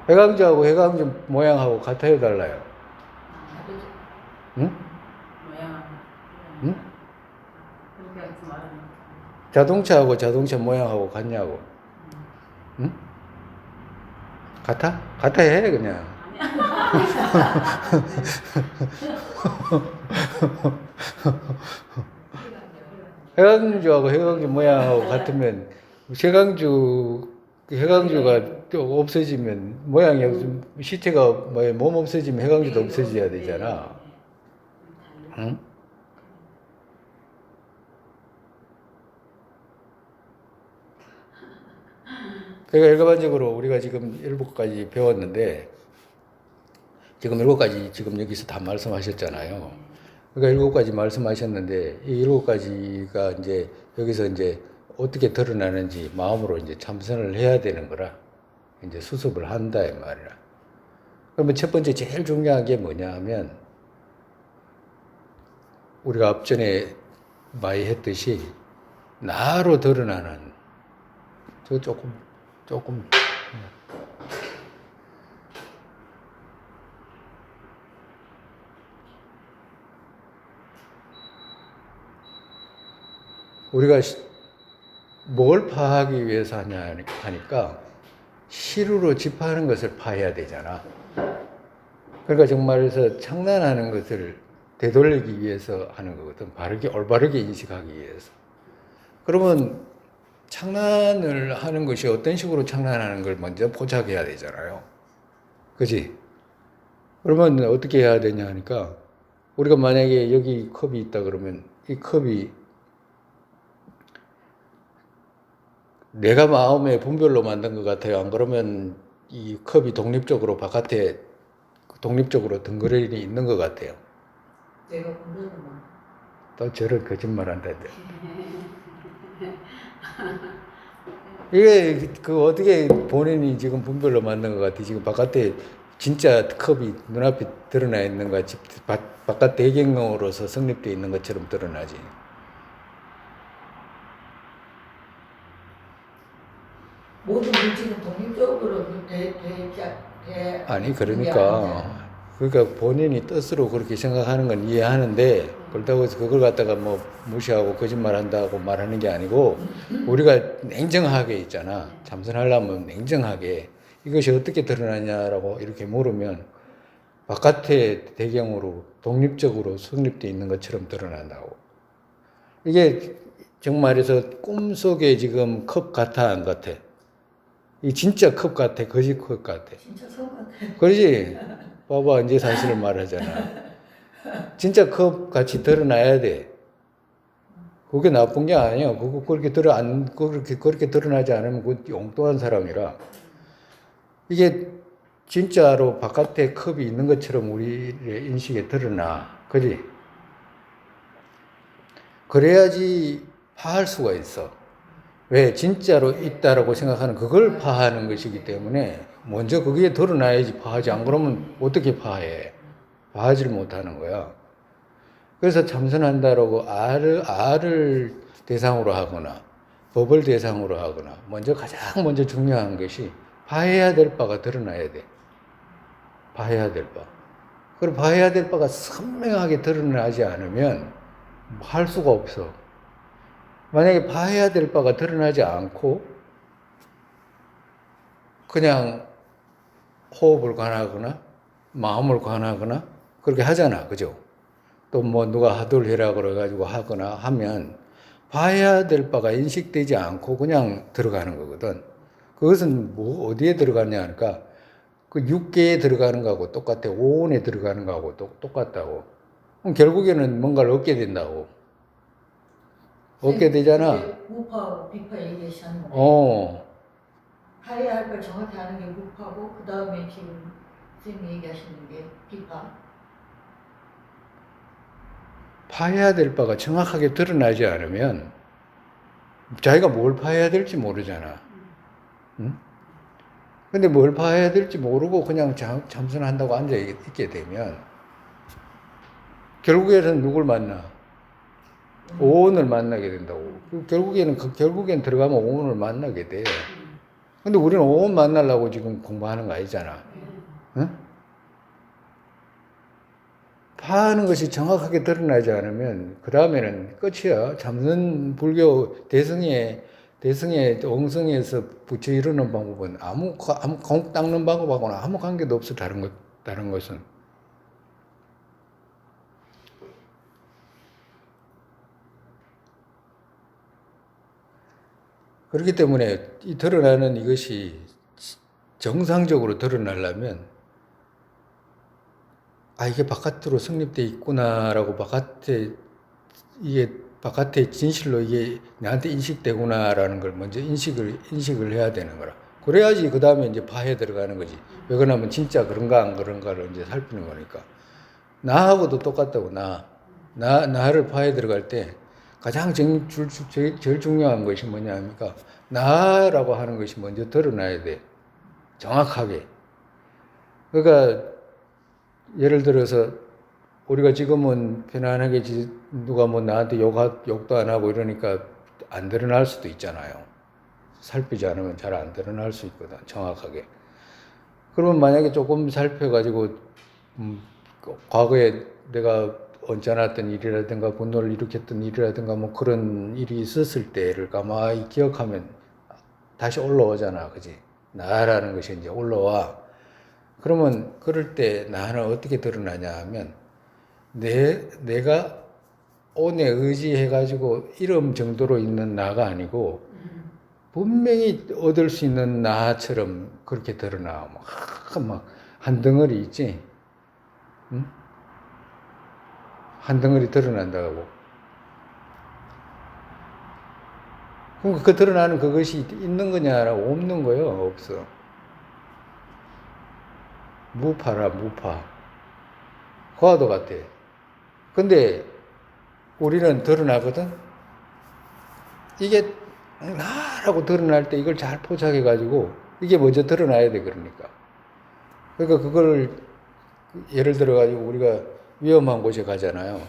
해강주하고 해강주 모양하고 같아요, 달라요? 응? 모양. 응? 그렇게 해서 말하는 거. 자동차하고 자동차 모양하고 같냐고? 응? 같아? 같아 해 그냥. 해강주하고 해강주 모양하고 같으면 해강주가 또 없어지면 모양이 없으면 시체가 몸 없어지면 해강주도 없어져야 되잖아. 응? 그러니까 일반적으로 우리가 지금 7가지 배웠는데 지금 7가지 지금 여기서 다 말씀하셨잖아요. 그러니까 7가지 말씀하셨는데 이 7가지가 이제 여기서 이제 어떻게 드러나는지 마음으로 이제 참선을 해야 되는 거라 이제 수습을 한다 이 말이라. 그러면 첫 번째 제일 중요한 게 뭐냐 하면 우리가 앞전에 많이 했듯이 나로 드러나는 저 조금 우리가 뭘 파하기 위해서 하니까 실으로 집하는 것을 파해야 되잖아. 그러니까 정말해서 창난하는 것을 되돌리기 위해서 하는 거거든. 바르게 올바르게 인식하기 위해서. 그러면 창난을 하는 것이 어떤 식으로 창난하는 걸 먼저 포착해야 되잖아요. 그지? 그러면 어떻게 해야 되냐 하니까 우리가 만약에 여기 컵이 있다 그러면 이 컵이 내가 마음의 분별로 만든 것 같아요. 안 그러면 이 컵이 독립적으로 바깥에 독립적으로 덩그러니 있는 것 같아요. 내가 분별을 또 저런 거짓말 한다는데. 이게 그 어떻게 본인이 지금 분별로 만든 것 같아. 지금 바깥에 진짜 컵이 눈앞에 드러나 있는 것 같이 바깥 배경으로서 성립되어 있는 것처럼 드러나지. 모든 물질은 독립적으로 아니 그러니까 본인이 뜻으로 그렇게 생각하는 건 이해하는데 그렇다고 해서 그걸 갖다가 뭐 무시하고 거짓말 한다고 말하는 게 아니고 우리가 냉정하게 있잖아. 참선하려면 냉정하게 이것이 어떻게 드러나냐라고 이렇게 물으면 바깥의 배경으로 독립적으로 성립되어 있는 것처럼 드러난다고. 이게 정말해서 꿈속에 지금 컵 같아 안 같아? 이 진짜 컵 같아, 거짓 컵 같아. 진짜 성 같아. 그러지? 봐봐, 이제 사실을 말하잖아. 진짜 컵 같이 드러나야 돼. 그게 나쁜 게 아니야. 그렇게 드러나지 않으면 그 엉뚱한 사람이라. 이게 진짜로 바깥에 컵이 있는 것처럼 우리의 인식에 드러나. 그지? 그래야지 파할 수가 있어. 왜? 진짜로 있다라고 생각하는 그걸 파하는 것이기 때문에 먼저 그게 드러나야지 파하지. 안 그러면 어떻게 파해? 파하지를 못하는 거야. 그래서 참선한다라고 알을 대상으로 하거나 법을 대상으로 하거나 가장 먼저 중요한 것이 파해야 될 바가 드러나야 돼. 파해야 될 바. 그리고 파해야 될 바가 선명하게 드러나지 않으면 할 수가 없어. 만약에 파해야 될 바가 드러나지 않고 그냥 호흡을 관하거나 마음을 관하거나 그렇게 하잖아. 그죠? 또 뭐 누가 하도를 해라 그래가지고 하거나 하면 봐야 될 바가 인식되지 않고 그냥 들어가는 거거든. 그것은 뭐 어디에 들어가냐 하니까 그 육계에 들어가는 거하고 똑같아. 오온에 들어가는 거하고 똑같다고. 그럼 결국에는 뭔가를 얻게 된다고. 얻게 되잖아. 무파하고 비파 얘기하셨는데 파해야 할 걸 정확히 아는 게 무파고 그 다음에 지금 선생님이 얘기하시는 게 비파. 파해야 될 바가 정확하게 드러나지 않으면 자기가 뭘 파해야 될지 모르잖아. 응? 근데 뭘 파해야 될지 모르고 그냥 참선한다고 앉아 있게 되면 결국에는 누굴 만나? 오온을 만나게 된다고. 결국엔 들어가면 오온을 만나게 돼. 근데 우리는 오온 만나려고 지금 공부하는 거 아니잖아. 응? 파하는 것이 정확하게 드러나지 않으면 그 다음에는 끝이야. 참선 불교 대승에 엉성에서 부처 이루는 방법은 아무 공 닦는 방법하고는 아무 관계도 없어. 다른 것은. 그렇기 때문에 이 드러나는 이것이 정상적으로 드러나려면 이게 바깥으로 성립되어 있구나라고 이게 바깥의 진실로 이게 나한테 인식되구나라는 걸 먼저 인식을 해야 되는 거라. 그래야지 그 다음에 이제 파에 들어가는 거지. 왜 그러냐면 진짜 그런가 안 그런가를 이제 살피는 거니까. 나하고도 똑같다고. 나를 파에 들어갈 때 가장 제일 중요한 것이 뭐냐 합니까? 나라고 하는 것이 먼저 드러나야 돼. 정확하게. 그러니까 예를 들어서 우리가 지금은 편안하게 누가 뭐 나한테 욕도 안 하고 이러니까 안 드러날 수도 있잖아요. 살피지 않으면 잘 안 드러날 수 있거든, 정확하게. 그러면 만약에 조금 살펴가지고 과거에 내가 언짢았던 일이라든가 분노를 일으켰던 일이라든가 뭐 그런 일이 있었을 때를 가만히 기억하면 다시 올라오잖아, 그지? 나라는 것이 이제 올라와. 그러면 그럴 때 나는 어떻게 드러나냐 하면 내가 온에 의지해가지고 이름 정도로 있는 나가 아니고 분명히 얻을 수 있는 나처럼 그렇게 드러나. 막 한 덩어리 있지? 응? 한 덩어리 드러난다고. 그럼 그 드러나는 그것이 있는 거냐, 없는 거요? 없어. 무파라, 무파. 그와도 같아. 근데 우리는 드러나거든? 이게 나라고 드러날 때 이걸 잘 포착해가지고 이게 먼저 드러나야 돼, 그러니까. 그러니까 그걸 예를 들어가지고 우리가 위험한 곳에 가잖아요.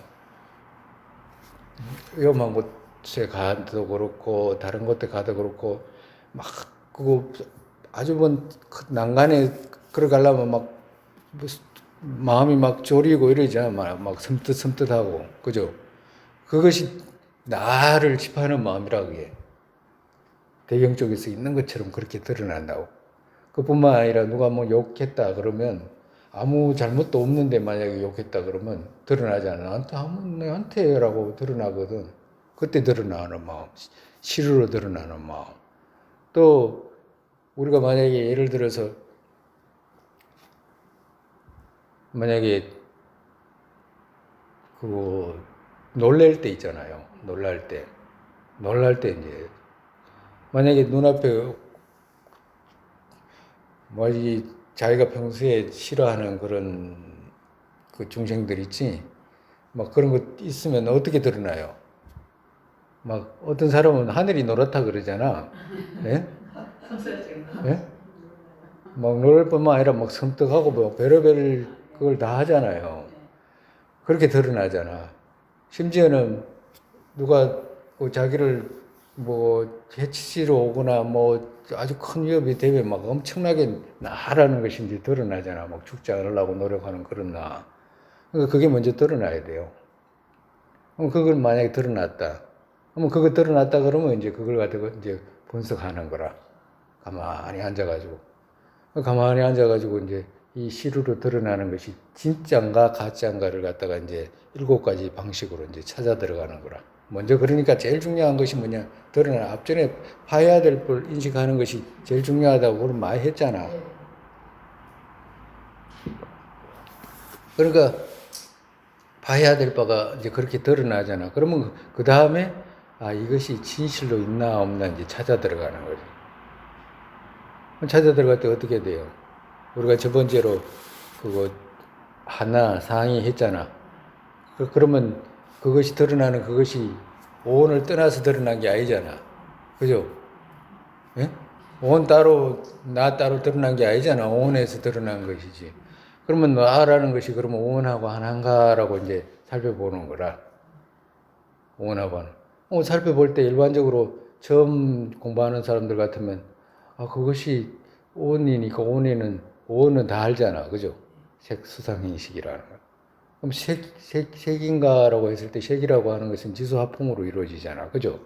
위험한 곳에 가도 그렇고, 다른 곳에 가도 그렇고, 막, 그거 아주 난간에 걸어가려면 막, 마음이 막 졸이고 이러잖아. 막 섬뜩섬뜩하고. 그죠? 그것이 나를 짚하는 마음이라 그게. 배경 쪽에서 있는 것처럼 그렇게 드러난다고. 그뿐만 아니라 누가 뭐 욕했다 그러면 아무 잘못도 없는데 만약에 욕했다 그러면 드러나잖아. 나한테라고 드러나거든. 그때 드러나는 마음. 시루로 드러나는 마음. 또 우리가 만약에 예를 들어서 만약에 그 놀랄 때 있잖아요. 놀랄 때 이제 만약에 눈앞에 뭐지 자기가 평소에 싫어하는 그런 그 중생들 있지, 막 그런 거 있으면 어떻게 드러나요? 막 어떤 사람은 하늘이 노랗다 그러잖아. 예? 예? 막 노랄 뿐만 아니라 막 섬뜩하고 뭐 별의별 그걸 다 하잖아요. 그렇게 드러나잖아. 심지어는 누가 그 자기를 뭐 해치시러 오거나 뭐 아주 큰 위협이 되면 막 엄청나게 나라는 것이 이제 드러나잖아. 막 죽지 않으려고 노력하는 그런 나. 그러니까 그게 먼저 드러나야 돼요. 그럼 그걸 만약에 드러났다. 그러면 그거 드러났다 그러면 이제 그걸 가지고 이제 분석하는 거라. 가만히 앉아가지고. 가만히 앉아가지고 이제 이 시루로 드러나는 것이 진짜인가 가짜인가를 갖다가 이제 7가지 방식으로 이제 찾아 들어가는 거라. 먼저 그러니까 제일 중요한 것이 뭐냐, 드러나. 앞전에 파야 될 걸 인식하는 것이 제일 중요하다고 그런 많이 했잖아. 그러니까 봐야 될 바가 이제 그렇게 드러나잖아. 그러면 그 다음에 이것이 진실로 있나 없나 이제 찾아 들어가는 거지. 찾아 들어갈 때 어떻게 돼요? 우리가 저번째로 그거 하나 상의 했잖아. 그러면 그것이 드러나는 그것이 오온을 떠나서 드러난 게 아니잖아. 그죠? 예? 오온 따로 나 따로 드러난 게 아니잖아. 오온에서 드러난 것이지. 그러면 나라는 것이 그러면 오온하고 하나인가라고 이제 살펴보는 거라. 오온하고 하나. 살펴볼 때 일반적으로 처음 공부하는 사람들 같으면 그것이 오온이니까 오온은 다 알잖아. 그죠? 색수상인식이라는 거. 그럼 색인가라고 했을 때 색이라고 하는 것은 지수화풍으로 이루어지잖아. 그죠?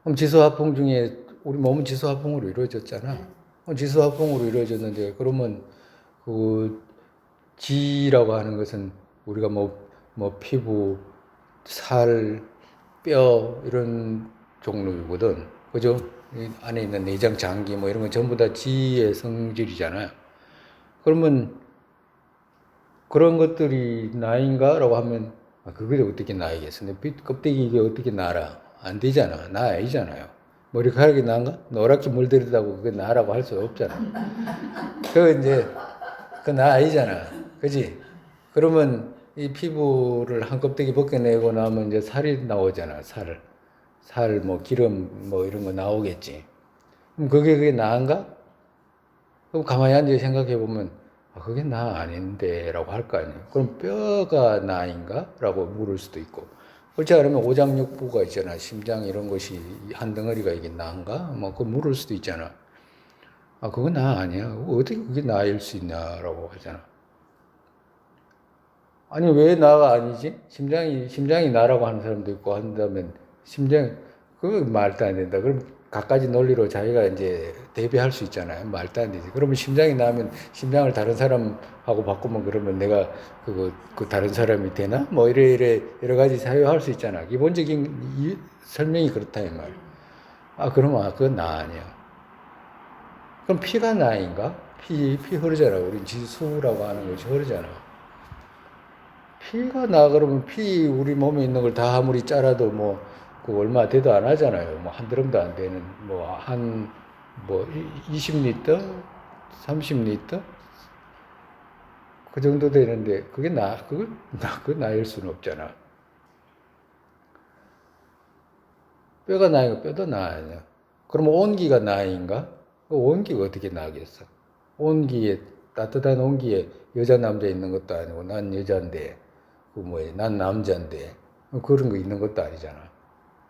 그럼 지수화풍 중에 우리 몸은 지수화풍으로 이루어졌잖아. 지수화풍으로 이루어졌는데 그러면 그 지라고 하는 것은 우리가 뭐 피부, 살, 뼈 이런 종류거든. 그죠? 이 안에 있는 내장, 장기 뭐 이런 건 전부 다 지의 성질이잖아요. 그러면 그런 것들이 나인가라고 하면 그게 어떻게 나이겠어? 껍데기 이게 어떻게 나라? 안 되잖아. 나 아니잖아요. 머리카락이 나은가? 노랗게 물들이다고 그게 나라고 할 수 없잖아. 그 이제 그 나 아니잖아. 그지? 그러면 이 피부를 한 껍데기 벗겨내고 나면 이제 살이 나오잖아. 살, 뭐 기름 뭐 이런 거 나오겠지. 그럼 그게 나은가? 그럼 가만히 앉아 생각해 보면 아, 그게 나 아닌데라고 할 거 아니에요. 그럼 뼈가 나인가?라고 물을 수도 있고. 그렇지 않으면 오장육부가 있잖아. 심장 이런 것이 한 덩어리가 이게 나인가? 뭐 그 물을 수도 있잖아. 아, 그거 나 아니야. 어떻게 그게 나일 수 있냐라고 하잖아. 아니, 왜 나가 아니지? 심장이 나라고 하는 사람도 있고 한다면, 그거 말도 안 된다. 그럼 갖가지 논리로 자기가 이제 대비할 수 있잖아요. 말도 안 되지. 그러면 심장이 나면 심장을 다른 사람하고 바꾸면 그러면 내가 그 다른 사람이 되나? 뭐 이래 여러 가지 사유할 수 있잖아. 기본적인 설명이 그렇다, 이 말. 아, 그러면 그건 나 아니야. 그럼 피가 나인가? 피 흐르잖아. 우리 지수라고 하는 것이 흐르잖아. 피가 나 그러면 우리 몸에 있는 걸 다 아무리 짜라도 뭐 그 얼마 되도 안 하잖아요. 뭐 한 드럼도 안 되는 뭐 20리터, 30리터 그 정도 되는데 그게 그거 나일 수는 없잖아. 뼈가 나이가 뼈도 나냐? 그럼 온기가 나인가? 그 온기가 어떻게 나겠어? 따뜻한 온기에 여자 남자 있는 것도 아니고 난 여자인데 난 남자인데 그런 거 있는 것도 아니잖아.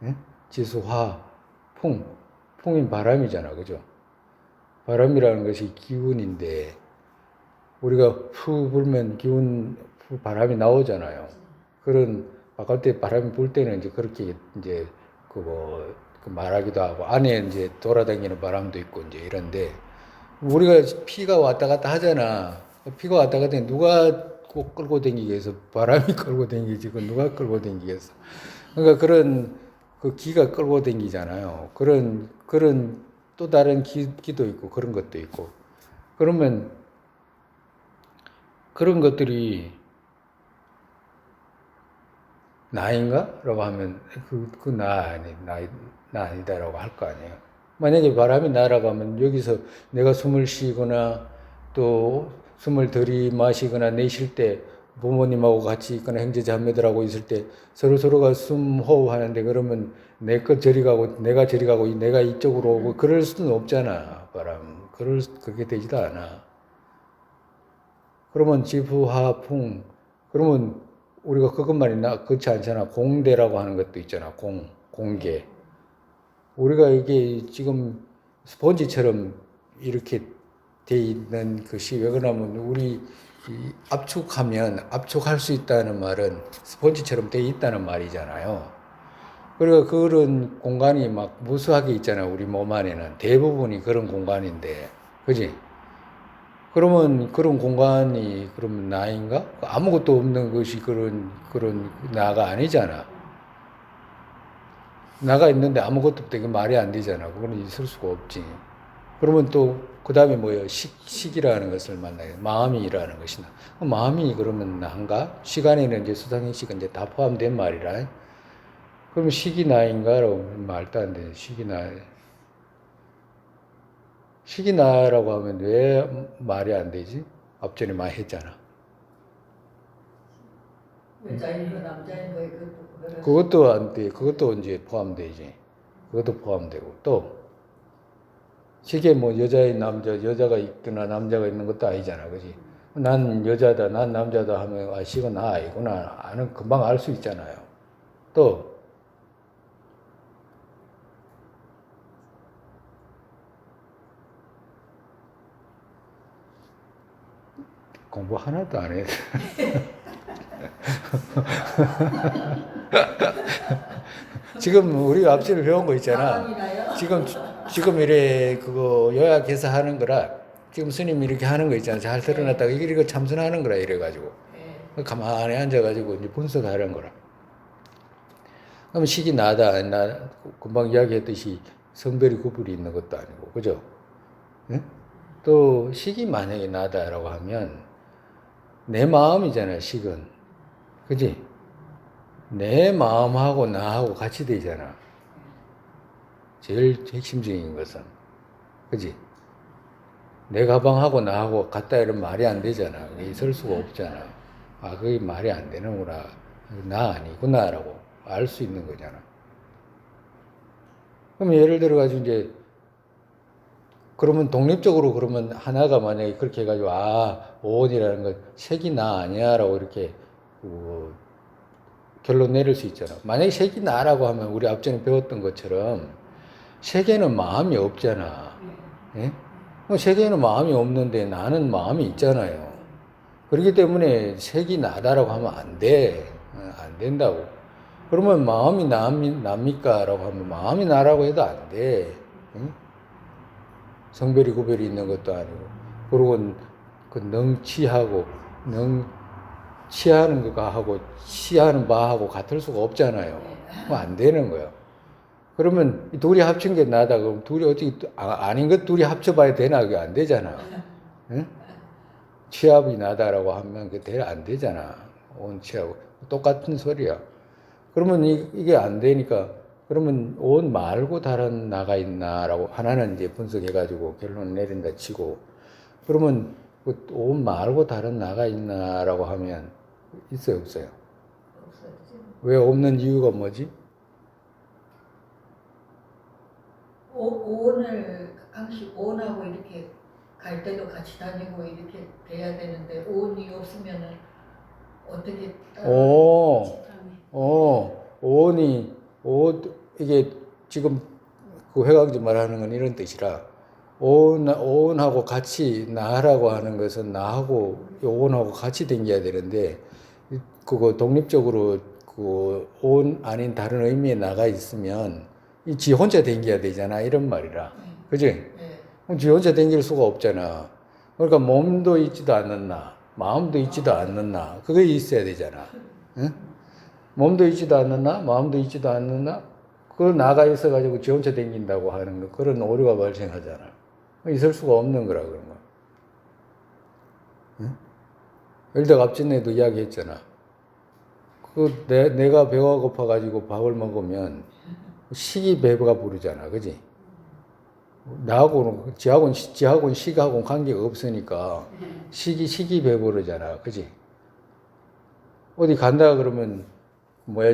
예? 지수화, 풍인 바람이잖아, 그죠? 바람이라는 것이 기운인데 우리가 푸 불면 바람이 나오잖아요. 그런 바깥에 바람이 불 때는 이제 그렇게 이제 말하기도 하고 안에 이제 돌아다니는 바람도 있고 이제 이런데 우리가 피가 왔다 갔다 하잖아. 피가 왔다 갔다 누가 꼭 끌고 다니겠어? 바람이 끌고 다니지. 그 누가 끌고 다니겠어? 그러니까 그런 그 기가 끌고 다니잖아요. 그런 또 다른 기도 있고 그런 것도 있고. 그러면 그런 것들이 나인가? 라고 하면 나 아니다라고 할 거 아니에요. 만약에 바람이 나라고 하면 여기서 내가 숨을 쉬거나 또 숨을 들이마시거나 내쉴 때 부모님하고 같이 있거나 형제자매들하고 있을 때 서로가 숨 호흡하는데 그러면 내 것 저리 가고 내가 저리 가고 내가 이쪽으로 오고 그럴 수는 없잖아. 그렇게 되지도 않아. 그러면 지푸하풍 그러면 우리가 그것만이 그렇지 않잖아. 공대라고 하는 것도 있잖아. 공계. 우리가 이게 지금 스펀지처럼 이렇게 돼 있는 것이 왜 그러냐면 우리 압축할 수 있다는 말은 스펀지처럼 돼 있다는 말이잖아요. 그러니까 그런 공간이 막 무수하게 있잖아. 우리 몸 안에는 대부분이 그런 공간인데, 그지? 그러면 그런 공간이 그러면 나인가? 아무것도 없는 것이 그런 나가 아니잖아. 나가 있는데 아무것도 없대. 그 말이 안 되잖아. 그거는 있을 수가 없지. 그러면 또 그 다음에 뭐예요? 식이라는 것을 만나요. 마음이라는 것이나. 마음이 그러면 나인가? 시간에는 이제 수상의식은 이제 다 포함된 말이라. 그럼 식이 나인가라고 말도 안 돼. 식이 나라고 하면 왜 말이 안 되지? 앞전에 많이 했잖아. 여자인 거 남자인 거 그것도 안 돼. 그것도 이제 포함되지. 그것도 포함되고 또 식에 뭐 여자가 있거나 남자가 있는 것도 아니잖아, 그지? 난 여자다, 난 남자다 하면 식은 나 아니구나. 금방 알 수 있잖아요. 또 공부 하나도 안 해. 지금 우리가 앞전에 배운 거 있잖아. 지금 이래 요약해서 하는 거라. 지금 스님 이렇게 하는 거 있잖아. 잘 드러났다가 이거 참선하는 거라 이래가지고. 가만히 앉아가지고 이제 분석하는 거라. 그럼 식이 나다. 금방 이야기했듯이 성별이 구분이 있는 것도 아니고, 그죠? 네? 또 식이 만약에 나다라고 하면 내 마음이잖아, 식은. 그지? 내 마음하고 나하고 같이 되잖아. 제일 핵심적인 것은. 그지? 내 가방하고 나하고 같다 이런 말이 안 되잖아. 그게 있을 수가 없잖아. 아, 그게 말이 안 되는구나. 나 아니구나라고 알 수 있는 거잖아. 그럼 예를 들어가지고 이제 그러면 독립적으로 그러면 하나가 만약에 그렇게 해가지고 오온이라는 건 색이 나 아니야라고 이렇게 결론 내릴 수 있잖아. 만약에 색이 나라고 하면 우리 앞전에 배웠던 것처럼 색에는 마음이 없잖아. 예? 색에는 마음이 없는데 나는 마음이 있잖아요. 그렇기 때문에 색이 나다라고 하면 안 돼. 안 된다고. 그러면 마음이 납니까? 라고 하면 마음이 나라고 해도 안 돼. 응? 성별이 구별이 있는 것도 아니고. 그리고 그 능치하고 취하는 것과 하고 취하는 바하고 같을 수가 없잖아요. 안 되는 거야. 그러면 둘이 합친 게 나다. 그럼 둘이 어떻게 아닌 것 둘이 합쳐봐야 되나? 그게 안 되잖아. 응? 취합이 나다라고 하면 그게 안 되잖아. 온 취하고 똑같은 소리야. 그러면 이게 안 되니까 그러면 온 말고 다른 나가 있나라고 하나는 이제 분석해가지고 결론을 내린다 치고 그러면 온 말고 다른 나가 있나라고 하면 있어요 없어요? 없었지. 왜 없는 이유가 뭐지? 오온을 항시 오온하고 이렇게 갈 때도 같이 다니고 이렇게 돼야 되는데 오온이 없으면은 어떻게 이게 지금 그 회광지 말하는 건 이런 뜻이라 오온하고 같이 나라고 하는 것은 나하고 오온하고 같이 댕겨야 되는데 그거 독립적으로 그 온 아닌 다른 의미에 나가 있으면 지 혼자 댕겨야 되잖아 이런 말이라 그지? 네. 지 혼자 댕길 수가 없잖아. 그러니까 몸도 있지도 않는 나 마음도 있지도 않는 나 그게 있어야 되잖아. 응? 몸도 있지도 않는 나 마음도 있지도 않는 나 그걸 나가 있어가지고 지 혼자 댕긴다고 하는 거 그런 오류가 발생하잖아. 있을 수가 없는 거라 그런 거야. 응? 일덕 앞전에도 이야기했잖아. 내가 배가 고파가지고 밥을 먹으면 식이 배가 부르잖아, 그지? 나하고는 지하고는 식하고는 관계가 없으니까 식이 배부르잖아, 그지? 어디 간다 그러면 뭐야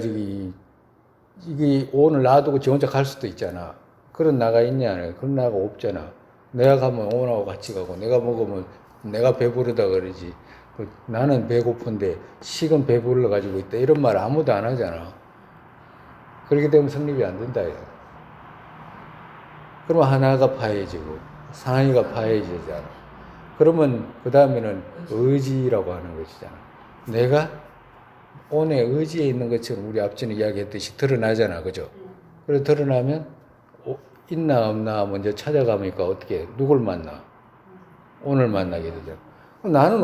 이게 오늘 놔두고 지 혼자 갈 수도 있잖아. 그런 나가 있냐? 그런 나가 없잖아. 내가 가면 오늘하고 같이 가고 내가 먹으면 내가 배부르다 그러지. 나는 배고픈데 식은 배불러 가지고 있다 이런 말 아무도 안 하잖아. 그렇기 때문에 성립이 안 된다. 그러면 하나가 파해지고 상위가 파해지잖아. 그러면 그 다음에는 의지라고 하는 것이잖아. 내가 온의 의지에 있는 것처럼 우리 앞전에 이야기했듯이 드러나잖아. 그죠? 그래 드러나면 있나 없나 먼저 찾아가니까 어떻게 누굴 만나? 온을 만나게 되잖아. 나는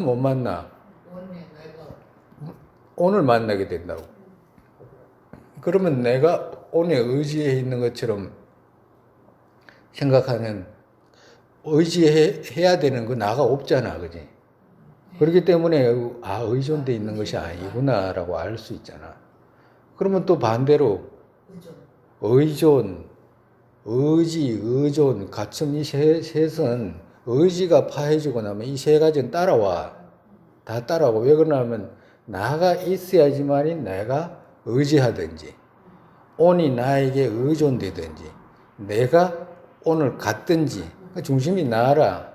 못 만나. 온을 만나게 된다고. 그러면 내가 온의 의지에 있는 것처럼 생각하면 의지해야 되는 거 나가 없잖아. 그지? 그렇기 때문에 의존돼 있는 것이 아니구나라고 알 수 있잖아. 그러면 또 반대로 의존, 의지, 의존, 가점 이 셋은 의지가 파해지고 나면 이 세 가지는 따라와. 다 따라오고. 왜 그러냐면 나가 있어야지만이 내가 의지하든지 온이 나에게 의존되든지 내가 온을 갖든지 중심이 나라.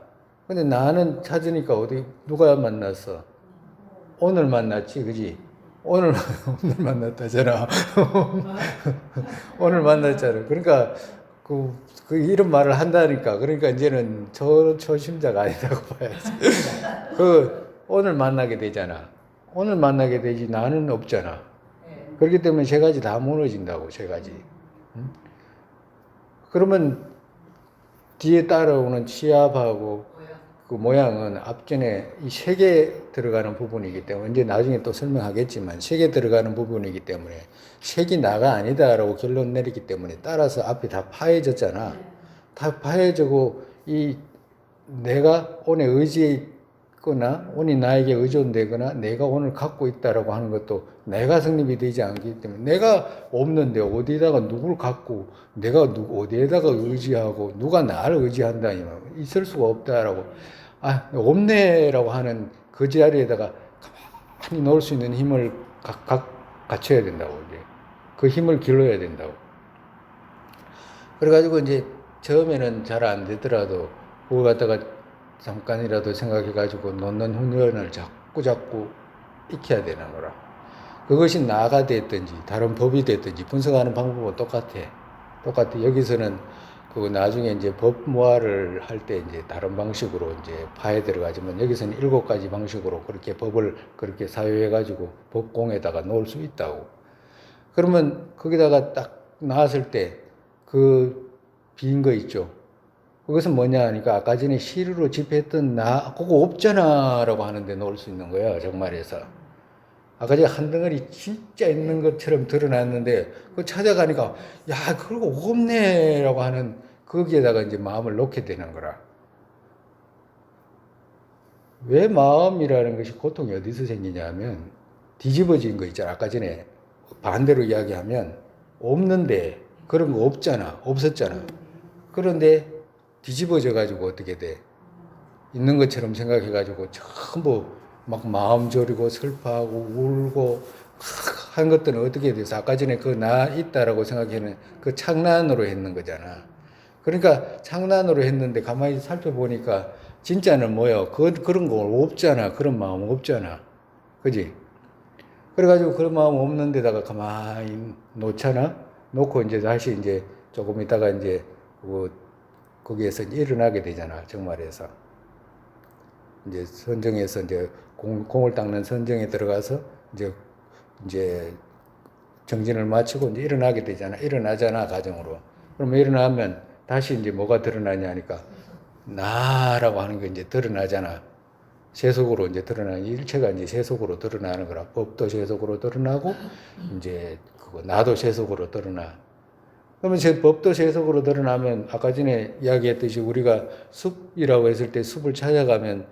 근데 나는 찾으니까 어디 누가 만났어? 온을 만났지, 그지? 오늘 만났다잖아. 오늘 만났잖아. 그러니까 그 이런 말을 한다니까. 그러니까 이제는 초심자가 아니라고 봐야지. 오늘 만나게 되잖아. 오늘 만나게 되지 나는 없잖아. 그렇기 때문에 세 가지 다 무너진다고, 세 가지. 응? 그러면 뒤에 따라오는 취합하고 그 모양은 앞전에 이 세 개 들어가는 부분이기 때문에 이제 나중에 또 설명하겠지만 세 개 들어가는 부분이기 때문에 색이 나가 아니다라고 결론 내리기 때문에 따라서 앞이 다 파해졌잖아. 다 파해지고 이 내가 온의 의지에 있거나 운이 나에게 의존되거나 내가 오늘 갖고 있다라고 하는 것도 내가 성립이 되지 않기 때문에 내가 없는데 어디다가 누구를 갖고 내가 어디에다가 의지하고 누가 나를 의지한다니 있을 수가 없다라고 없네라고 하는 그 자리에다가 가만히 놓을 수 있는 힘을 갖춰야 된다고 이제 그 힘을 길러야 된다고. 그래가지고 이제 처음에는 잘 안 되더라도 그걸 갖다가 잠깐이라도 생각해가지고 놓는 훈련을 자꾸 익혀야 되는 거라. 그것이 나가 됐든지 다른 법이 됐든지 분석하는 방법은 똑같아. 여기서는 그 나중에 이제 법모아를 할 때 이제 다른 방식으로 이제 파에 들어가지만 여기서는 7가지 방식으로 그렇게 법을 그렇게 사유해가지고 법공에다가 놓을 수 있다고. 그러면 거기다가 딱 나왔을 때 그 빈 거 있죠. 그것은 뭐냐 하니까 아까 전에 시루로 집했던 나 그거 없잖아 라고 하는데 놓을 수 있는 거야 정말에서. 아까 전에 한 덩어리 진짜 있는 것처럼 드러났는데 그거 찾아가니까 야 그거 없네 라고 하는 거기에다가 이제 마음을 놓게 되는 거라. 왜 마음이라는 것이 고통이 어디서 생기냐면 뒤집어진 거 있잖아. 아까 전에 반대로 이야기하면 없는데 그런 거 없잖아. 없었잖아. 그런데 뒤집어져 가지고 어떻게 돼? 있는 것처럼 생각해 가지고 전부 막 마음 졸이고 슬퍼하고 울고 한 것들은 어떻게 돼서 아까 전에 그 나 있다라고 생각하는 그 창난으로 했는 거잖아. 그러니까 창난으로 했는데 가만히 살펴보니까 진짜는 뭐야? 그런 거 없잖아. 그런 마음 없잖아. 그지? 그래가지고 그런 마음 없는 데다가 가만히 놓잖아. 놓고 이제 다시 이제 조금 있다가 이제 거기에서 이제 일어나게 되잖아. 정말에서. 이제 선정에서 이제 공을 닦는 선정에 들어가서 이제 정진을 마치고 이제 일어나게 되잖아. 일어나잖아. 가정으로. 그러면 일어나면 다시 이제 뭐가 드러나냐 하니까 나라고 하는 게 이제 드러나잖아. 세속으로 이제 드러나는 일체가 이제 세속으로 드러나는 거라. 법도 세속으로 드러나고 이제 그거 나도 세속으로 드러나. 그러면 제 법도 세속으로 드러나면 아까 전에 이야기했듯이 우리가 숲이라고 했을 때 숲을 찾아가면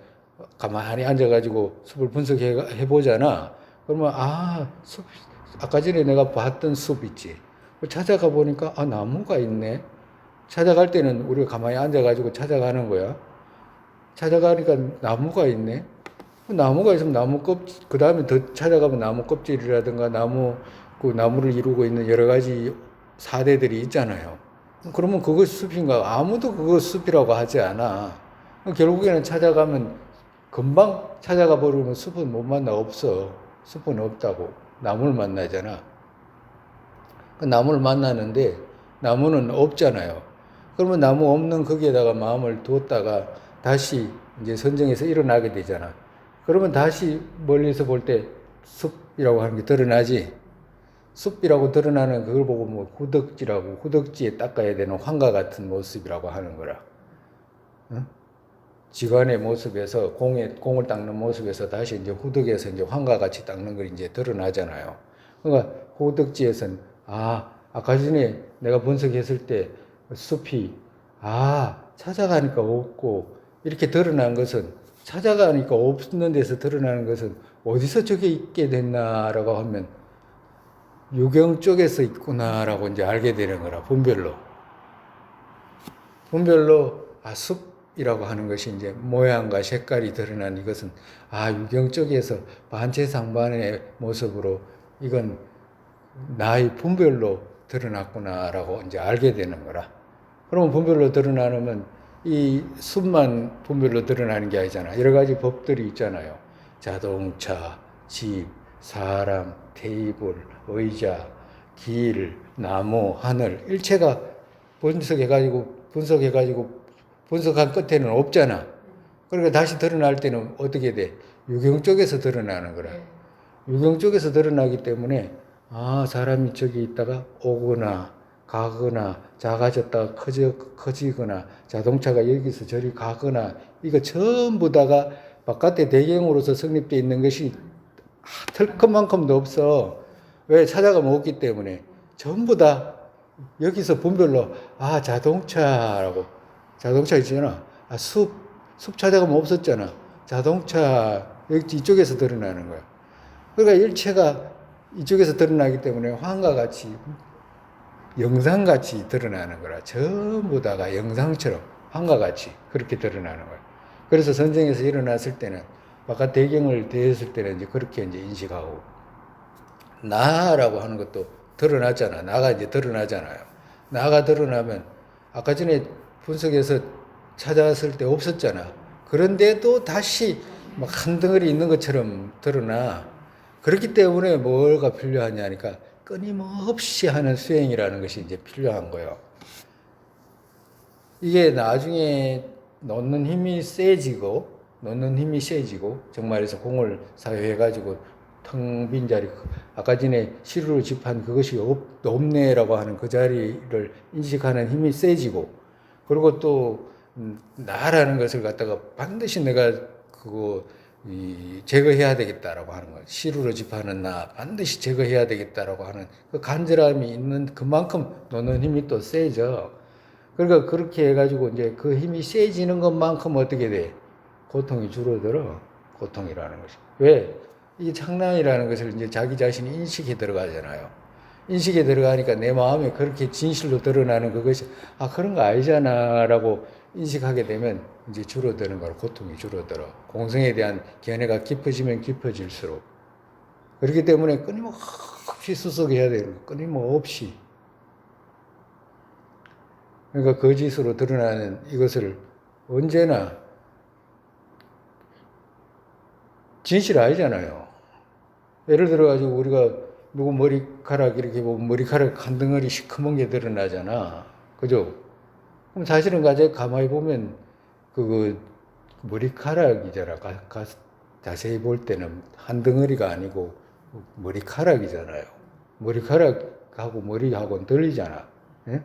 가만히 앉아가지고 숲을 분석해 보잖아. 그러면 숲 아까 전에 내가 봤던 숲 있지. 찾아가 보니까 나무가 있네. 찾아갈 때는 우리가 가만히 앉아가지고 찾아가는 거야. 찾아가니까 나무가 있네. 나무가 있으면 나무 껍질, 그 다음에 더 찾아가면 나무 껍질이라든가 나무를 이루고 있는 여러 가지 사대들이 있잖아요. 그러면 그것이 숲인가? 아무도 그거 숲이라고 하지 않아. 결국에는 찾아가면 금방 찾아가 버리면 숲은 못 만나. 없어. 숲은 없다고. 나무를 만나잖아. 그 나무를 만나는데 나무는 없잖아요. 그러면 나무 없는 거기에다가 마음을 두었다가 다시 이제 선정에서 일어나게 되잖아. 그러면 다시 멀리서 볼 때 숲이라고 하는 게 드러나지. 숲이라고 드러나는 그걸 보고 뭐 후덕지라고, 후덕지에 닦아야 되는 황과 같은 모습이라고 하는 거라. 응? 지관의 모습에서 공을 닦는 모습에서 다시 이제 후덕에서 이제 황과 같이 닦는 걸 이제 드러나잖아요. 그러니까 후덕지에서는 아까 전에 내가 분석했을 때 숲이 찾아가니까 없고 이렇게 드러난 것은 찾아가니까 없는 데서 드러나는 것은 어디서 저게 있게 됐나라고 하면 유경 쪽에서 있구나라고 이제 알게 되는 거라. 분별로 숲이라고 하는 것이 이제 모양과 색깔이 드러난 이것은 유경 쪽에서 반체상반의 모습으로 이건 나의 분별로 드러났구나라고 이제 알게 되는 거라. 그러면 분별로 드러나면 이 숲만 분별로 드러나는 게 아니잖아. 여러 가지 법들이 있잖아요. 자동차, 집, 사람, 테이블, 의자, 길, 나무, 하늘 일체가 분석한 끝에는 없잖아. 그러니까 다시 드러날 때는 어떻게 돼? 유경 쪽에서 드러나는 거라. 유경 쪽에서 드러나기 때문에 사람이 저기 있다가 오거나 가거나 작아졌다가 커지거나 자동차가 여기서 저리 가거나 이거 전부 다가 바깥의 배경으로서 성립되어 있는 것이 털끝만큼도 없어. 왜? 찾아가면 없기 때문에 전부 다 여기서 분별로 자동차라고 자동차 있잖아. 숲 찾아가면 없었잖아. 자동차 이쪽에서 드러나는 거야. 그러니까 일체가 이쪽에서 드러나기 때문에 화음과 같이 영상같이 드러나는 거라. 전부 다가 영상처럼 화음과 같이 그렇게 드러나는 거야. 그래서 전쟁에서 일어났을 때는 바깥 대경을 대했을 때는 이제 그렇게 이제 인식하고 나라고 하는 것도 드러나잖아. 나가 이제 드러나잖아요. 나가 드러나면 아까 전에 분석해서 찾아왔을 때 없었잖아. 그런데도 다시 막 한 덩어리 있는 것처럼 드러나. 그렇기 때문에 뭐가 필요하냐니까 끊임없이 하는 수행이라는 것이 이제 필요한 거예요. 이게 나중에 놓는 힘이 세지고 정말에서 공을 사용해가지고 텅 빈 자리, 아까 전에 시루로 집한 그것이 없네라고 하는 그 자리를 인식하는 힘이 세지고, 그리고 또 나라는 것을 갖다가 반드시 내가 그거 제거해야 되겠다라고 하는 거예요. 시루로 집하는 나 반드시 제거해야 되겠다라고 하는 그 간절함이 있는 그만큼 놓는 힘이 또 세져. 그러니까 그렇게 해가지고 이제 그 힘이 세지는 것만큼 어떻게 돼? 고통이 줄어들어. 고통이라는 것이. 왜? 이 창란이라는 것을 이제 자기 자신이 인식에 들어가잖아요. 인식에 들어가니까 내 마음에 그렇게 진실로 드러나는 그것이 그런 거 아니잖아라고 인식하게 되면 이제 줄어드는 거로 고통이 줄어들어. 공성에 대한 견해가 깊어지면 깊어질수록. 그렇기 때문에 끊임없이 수석해야 되는 거예요. 끊임없이. 그러니까 거짓으로 드러나는 이것을 언제나 진실 아니잖아요. 예를 들어가지고 우리가 누구 머리카락 이렇게 보면 머리카락 한 덩어리 시커먼 게 드러나잖아. 그죠? 그럼 사실은 가만히 보면 그거 머리카락이잖아. 자세히 볼 때는 한 덩어리가 아니고 머리카락이잖아요. 머리카락하고 머리하고는 틀리잖아. 예?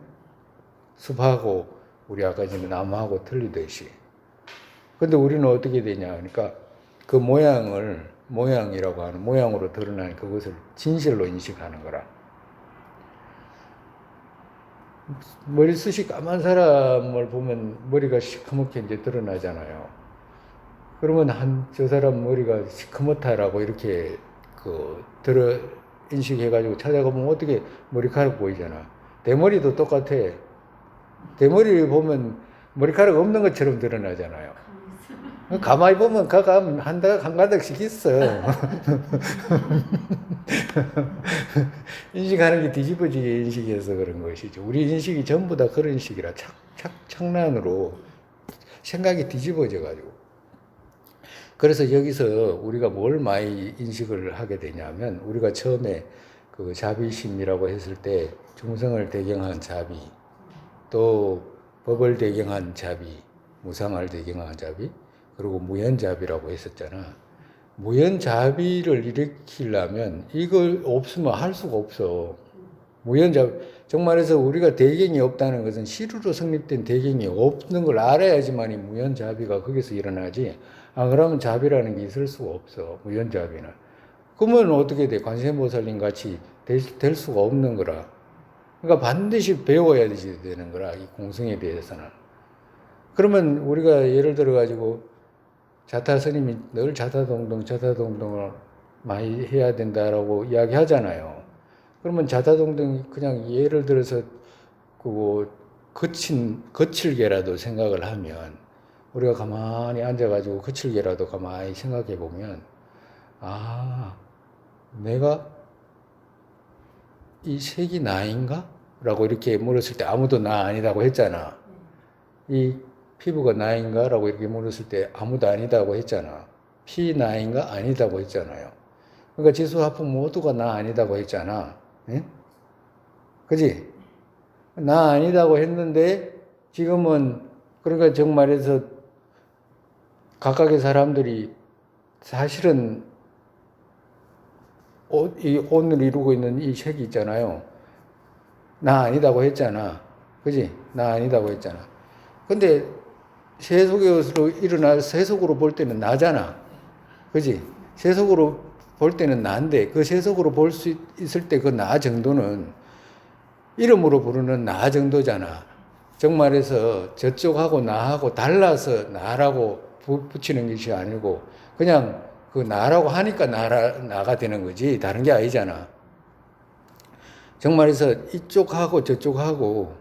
숲하고 우리 아까 전에 나무하고 틀리듯이. 근데 우리는 어떻게 되냐? 그러니까 그 모양이라고 하는 모양으로 드러나는 그것을 진실로 인식하는 거라. 머리숱이 까만 사람을 보면 머리가 시커멓게 이제 드러나잖아요. 그러면 저 사람 머리가 시커멓다라고 이렇게 인식해가지고 찾아가보면 어떻게 머리카락 보이잖아. 대머리도 똑같아. 대머리를 보면 머리카락 없는 것처럼 드러나잖아요. 가만히 보면 한 가닥씩 있어. 인식하는 게 뒤집어지게 인식해서 그런 것이죠. 우리 인식이 전부 다 그런 식이라 착란으로 생각이 뒤집어져가지고. 그래서 여기서 우리가 뭘 많이 인식을 하게 되냐면, 우리가 처음에 그 자비심이라고 했을 때 중성을 대경한 자비, 또 법을 대경한 자비, 무상을 대경한 자비, 그리고 무연자비라고 했었잖아. 무연자비를 일으키려면 이걸 없으면 할 수가 없어. 무연자비, 정말해서 우리가 대경이 없다는 것은 시루로 성립된 대경이 없는 걸 알아야지만이 무연자비가 거기서 일어나지. 그러면 자비라는 게 있을 수가 없어. 무연자비는. 그러면 어떻게 돼? 관세음보살님 같이 될 수가 없는 거라. 그러니까 반드시 배워야 되는 거라, 이 공성에 대해서는. 그러면 우리가 예를 들어가지고 자타 스님이 늘 자타동동을 많이 해야 된다라고 이야기하잖아요. 그러면 자타동동이 그냥 예를 들어서 그거 거칠게라도 생각을 하면, 우리가 가만히 앉아가지고 거칠게라도 가만히 생각해 보면, 내가 이 색이 나인가? 라고 이렇게 물었을 때 아무도 나 아니다고 했잖아. 이 피부가 나인가? 라고 이렇게 물었을 때 아무도 아니다고 했잖아. 피 나인가? 아니다고 했잖아요. 그러니까 지수화풍 모두가 나 아니다고 했잖아. 예? 그지? 나 아니다고 했는데 지금은, 그러니까 정말해서 각각의 사람들이 사실은 이 오늘 이루고 있는 이 색이 있잖아요. 나 아니다고 했잖아. 그지? 나 아니다고 했잖아. 근데 세속으로 일어날, 세속으로 볼 때는 나잖아. 그지? 세속으로 볼 때는 나인데, 그 세속으로 볼 수 있을 때 그 나 정도는 이름으로 부르는 나 정도잖아. 정말해서 저쪽하고 나하고 달라서 나라고 붙이는 것이 아니고 그냥 그 나라고 하니까 나가 되는 거지 다른 게 아니잖아. 정말해서 이쪽하고 저쪽하고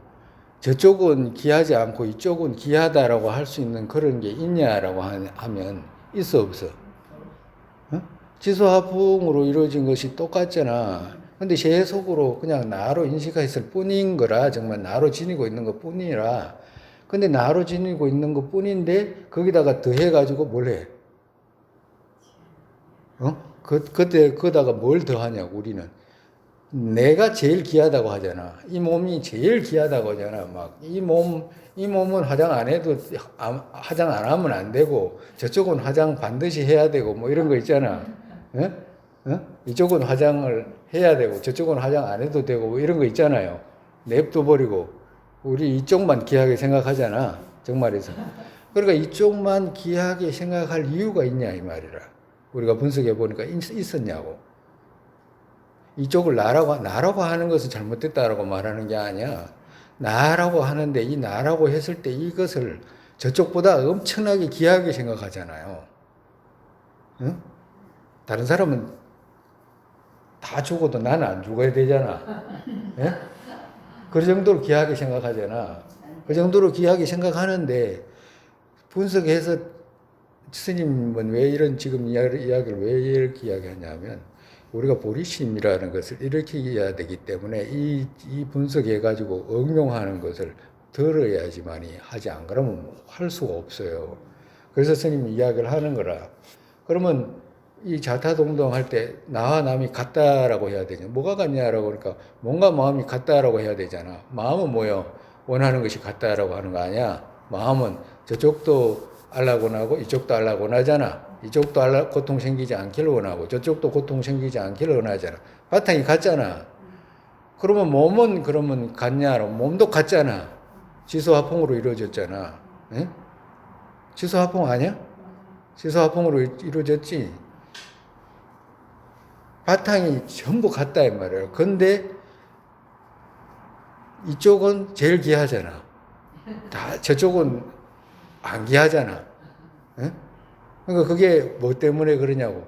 저쪽은 귀하지 않고 이쪽은 귀하다라고 할 수 있는 그런 게 있냐라고 하면 있어 없어? 어? 지소화풍으로 이루어진 것이 똑같잖아. 근데 세속으로 그냥 나로 인식했을 뿐인 거라 정말 나로 지니고 있는 것 뿐이라. 근데 나로 지니고 있는 것 뿐인데 거기다가 더해가지고 뭘 해? 그때 거다가 뭘 더하냐고 우리는. 내가 제일 귀하다고 하잖아. 이 몸이 제일 귀하다고 하잖아. 막 이 몸은 화장 안 해도 화장 안 하면 안 되고 저쪽은 화장 반드시 해야 되고 뭐 이런 거 있잖아. 이쪽은 화장을 해야 되고 저쪽은 화장 안 해도 되고 뭐 이런 거 있잖아요. 냅둬 버리고 우리 이쪽만 귀하게 생각하잖아. 정말에서. 그러니까 이쪽만 귀하게 생각할 이유가 있냐 이 말이라. 우리가 분석해 보니까 있었냐고. 이쪽을 나라고 하는 것은 잘못됐다라고 말하는 게 아니야. 나라고 하는데 이 나라고 했을 때 이것을 저쪽보다 엄청나게 귀하게 생각하잖아요. 응? 다른 사람은 다 죽어도 나는 안 죽어야 되잖아. 예? 그 정도로 귀하게 생각하잖아. 그 정도로 귀하게 생각하는데 분석해서 스님은 왜 이런 지금 이야기를 왜 이렇게 이야기하냐면 우리가 보리심이라는 것을 일으켜야 되기 때문에 이 분석해가지고 응용하는 것을 들어야지만이 하지 안 그러면 할 수가 없어요. 그래서 스님이 이야기를 하는 거라. 그러면 이 자타동동 할 때 나와 남이 같다라고 해야 되냐. 뭐가 같냐라고 그러니까 뭔가 마음이 같다라고 해야 되잖아. 마음은 뭐요? 원하는 것이 같다라고 하는 거 아니야. 마음은 저쪽도 알라고 나고 이쪽도 알라고 나잖아. 이쪽도 고통 생기지 않기를 원하고 저쪽도 고통 생기지 않기를 원하잖아. 바탕이 같잖아. 그러면 몸은 그러면 같냐? 몸도 같잖아. 지소화풍으로 이루어졌잖아. 에? 지소화풍 아니야? 지소화풍으로 이루어졌지. 바탕이 전부 같다 이 말이에요. 근데 이쪽은 제일 귀하잖아. 저쪽은 안 귀하잖아. 에? 그러니까 그게 뭐 때문에 그러냐고.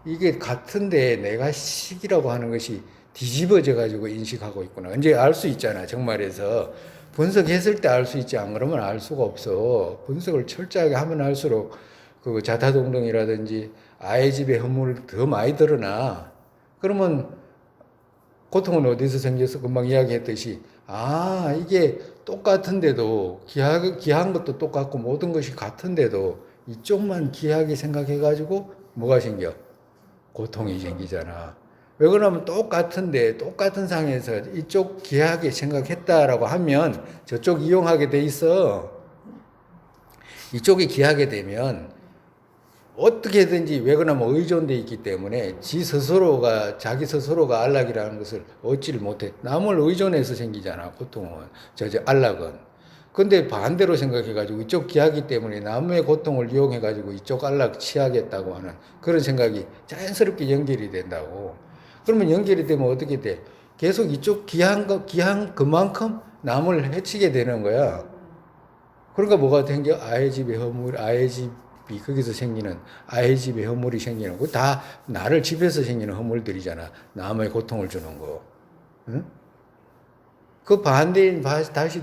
이게 같은데 내가 식이라고 하는 것이 뒤집어져 가지고 인식하고 있구나. 이제 알 수 있잖아. 정말에서 분석했을 때 알 수 있지 안 그러면 알 수가 없어. 분석을 철저하게 하면 할수록 그 자타동동이라든지 아의 집의 허물을 더 많이 드러나. 그러면 고통은 어디서 생겨서 금방 이야기했듯이 이게 똑같은데도 귀한 것도 똑같고 모든 것이 같은데도 이쪽만 귀하게 생각해가지고 뭐가 생겨? 고통이 생기잖아. 왜 그러면 똑같은데 똑같은 상에서 이쪽 귀하게 생각했다라고 하면 저쪽 이용하게 돼 있어. 이쪽이 귀하게 되면 어떻게든지 왜 그러면 의존돼 있기 때문에 자기 스스로가 안락이라는 것을 얻지를 못해. 남을 의존해서 생기잖아. 고통은 안락은. 근데 반대로 생각해가지고 이쪽 귀하기 때문에 남의 고통을 이용해가지고 이쪽 안락 취하겠다고 하는 그런 생각이 자연스럽게 연결이 된다고. 그러면 연결이 되면 어떻게 돼? 계속 이쪽 귀한 그만큼 남을 해치게 되는 거야. 그러니까 뭐가 생겨? 아의 집의 허물, 아의 집이 거기서 생기는 아의 집의 허물이 생기는 거. 다 나를 집에서 생기는 허물들이잖아. 남의 고통을 주는 거. 응? 그 반대인 다시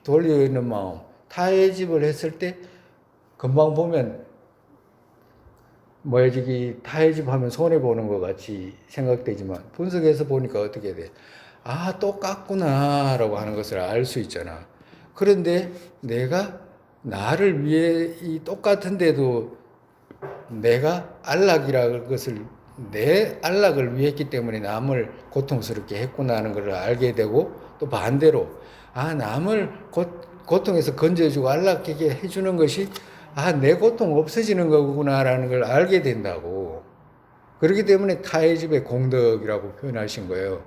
돌리는 마음. 타의 집을 했을 때 금방 보면 타의 집 하면 손해보는 것 같이 생각되지만 분석해서 보니까 어떻게 돼? 똑같구나 라고 하는 것을 알 수 있잖아. 그런데 내가 나를 위해 이 똑같은데도 내가 안락이라는 것을 내 안락을 위해 했기 때문에 남을 고통스럽게 했구나 하는 것을 알게 되고 또 반대로 남을 고통에서 건져주고 안락하게 해주는 것이 내 고통 없어지는 거구나라는 걸 알게 된다고. 그렇기 때문에 타의 집의 공덕이라고 표현하신 거예요.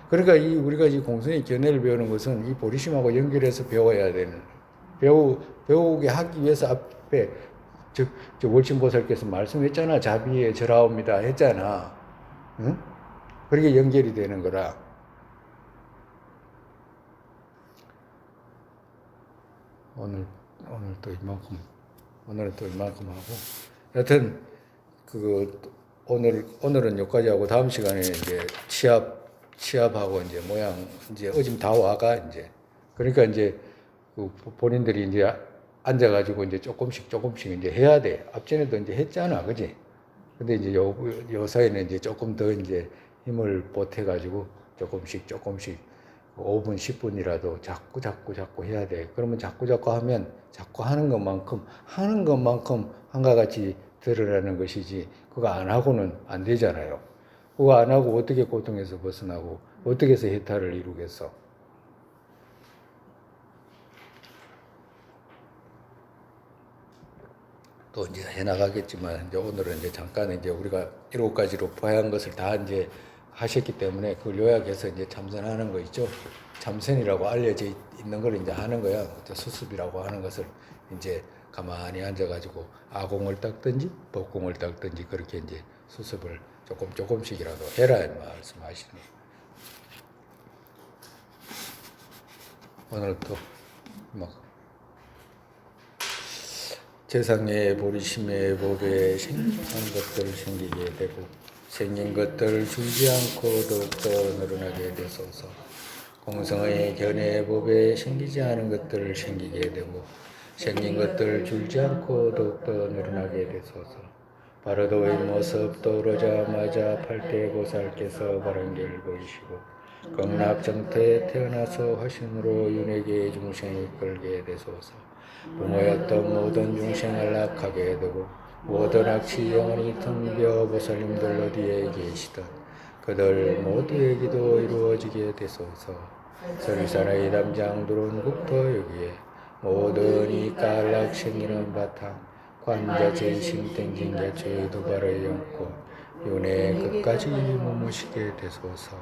그러니까 우리가 이 공손의 견해를 배우는 것은 이 보리심하고 연결해서 배워야 되는, 배우게 하기 위해서 앞에 저 월침보살께서 말씀했잖아. 자비에 절하옵니다 했잖아. 응? 그렇게 연결이 되는 거라. 오늘 또 이만큼 오늘은 또 이만큼 하고 여튼 오늘은 여기까지 하고 다음 시간에 이제 취합하고 이제 모양 이제 어짐 다 와가 이제 그러니까 이제 그 본인들이 이제 앉아가지고 이제 조금씩 이제 해야 돼. 앞전에도 이제 했잖아, 그지? 근데 이제 요 사이는 이제 조금 더 이제 힘을 보태가지고 조금씩 5분, 10분이라도 자꾸 해야 돼. 그러면 자꾸 하면 자꾸 하는 것만큼 한과 같이 드러나는 것이지 그거 안 하고는 안 되잖아요. 그거 안 하고 어떻게 고통에서 벗어나고 어떻게 해서 해탈을 이루겠어? 또 이제 해나가겠지만 이제 오늘은 이제 잠깐 이제 우리가 7가지로 포함한 것을 다 이제 하셨기 때문에 그걸 요약해서 이제 참선하는 거 있죠. 참선이라고 알려져 있는 걸 이제 하는 거야. 수습이라고 하는 것을 이제 가만히 앉아가지고 아공을 닦든지 법공을 닦든지 그렇게 이제 수습을 조금씩이라도 해라 이 말씀하시는 거예요. 오늘 또 막 세상에 보리심의 법에 생긴 것들 생기게 되고 생긴 것들 줄지 않고 더욱더 늘어나게 되소서. 공성의 견해 법에 생기지 않은 것들 생기게 되고 생긴 것들 줄지 않고 더욱더 늘어나게 되소서. 바로도의 모습 떠오르자마자 팔대보살께서 바른 길 보이시고 극락정태에 태어나서 화신으로 윤회계 중생을 이끌게 되소서. 부모였던 모든 중생을 낙하게 되고 모든 악취 영원히 텅비어 보살님들 어디에 계시든 그들 모두의 기도 이루어지게 되소서. 설산의 담장 두른 국토 여기에 모든 이 깔락 생기는 바탕 관자재 심땡진자 저희 도발을 연고 윤회 끝까지 머무시게 되소서.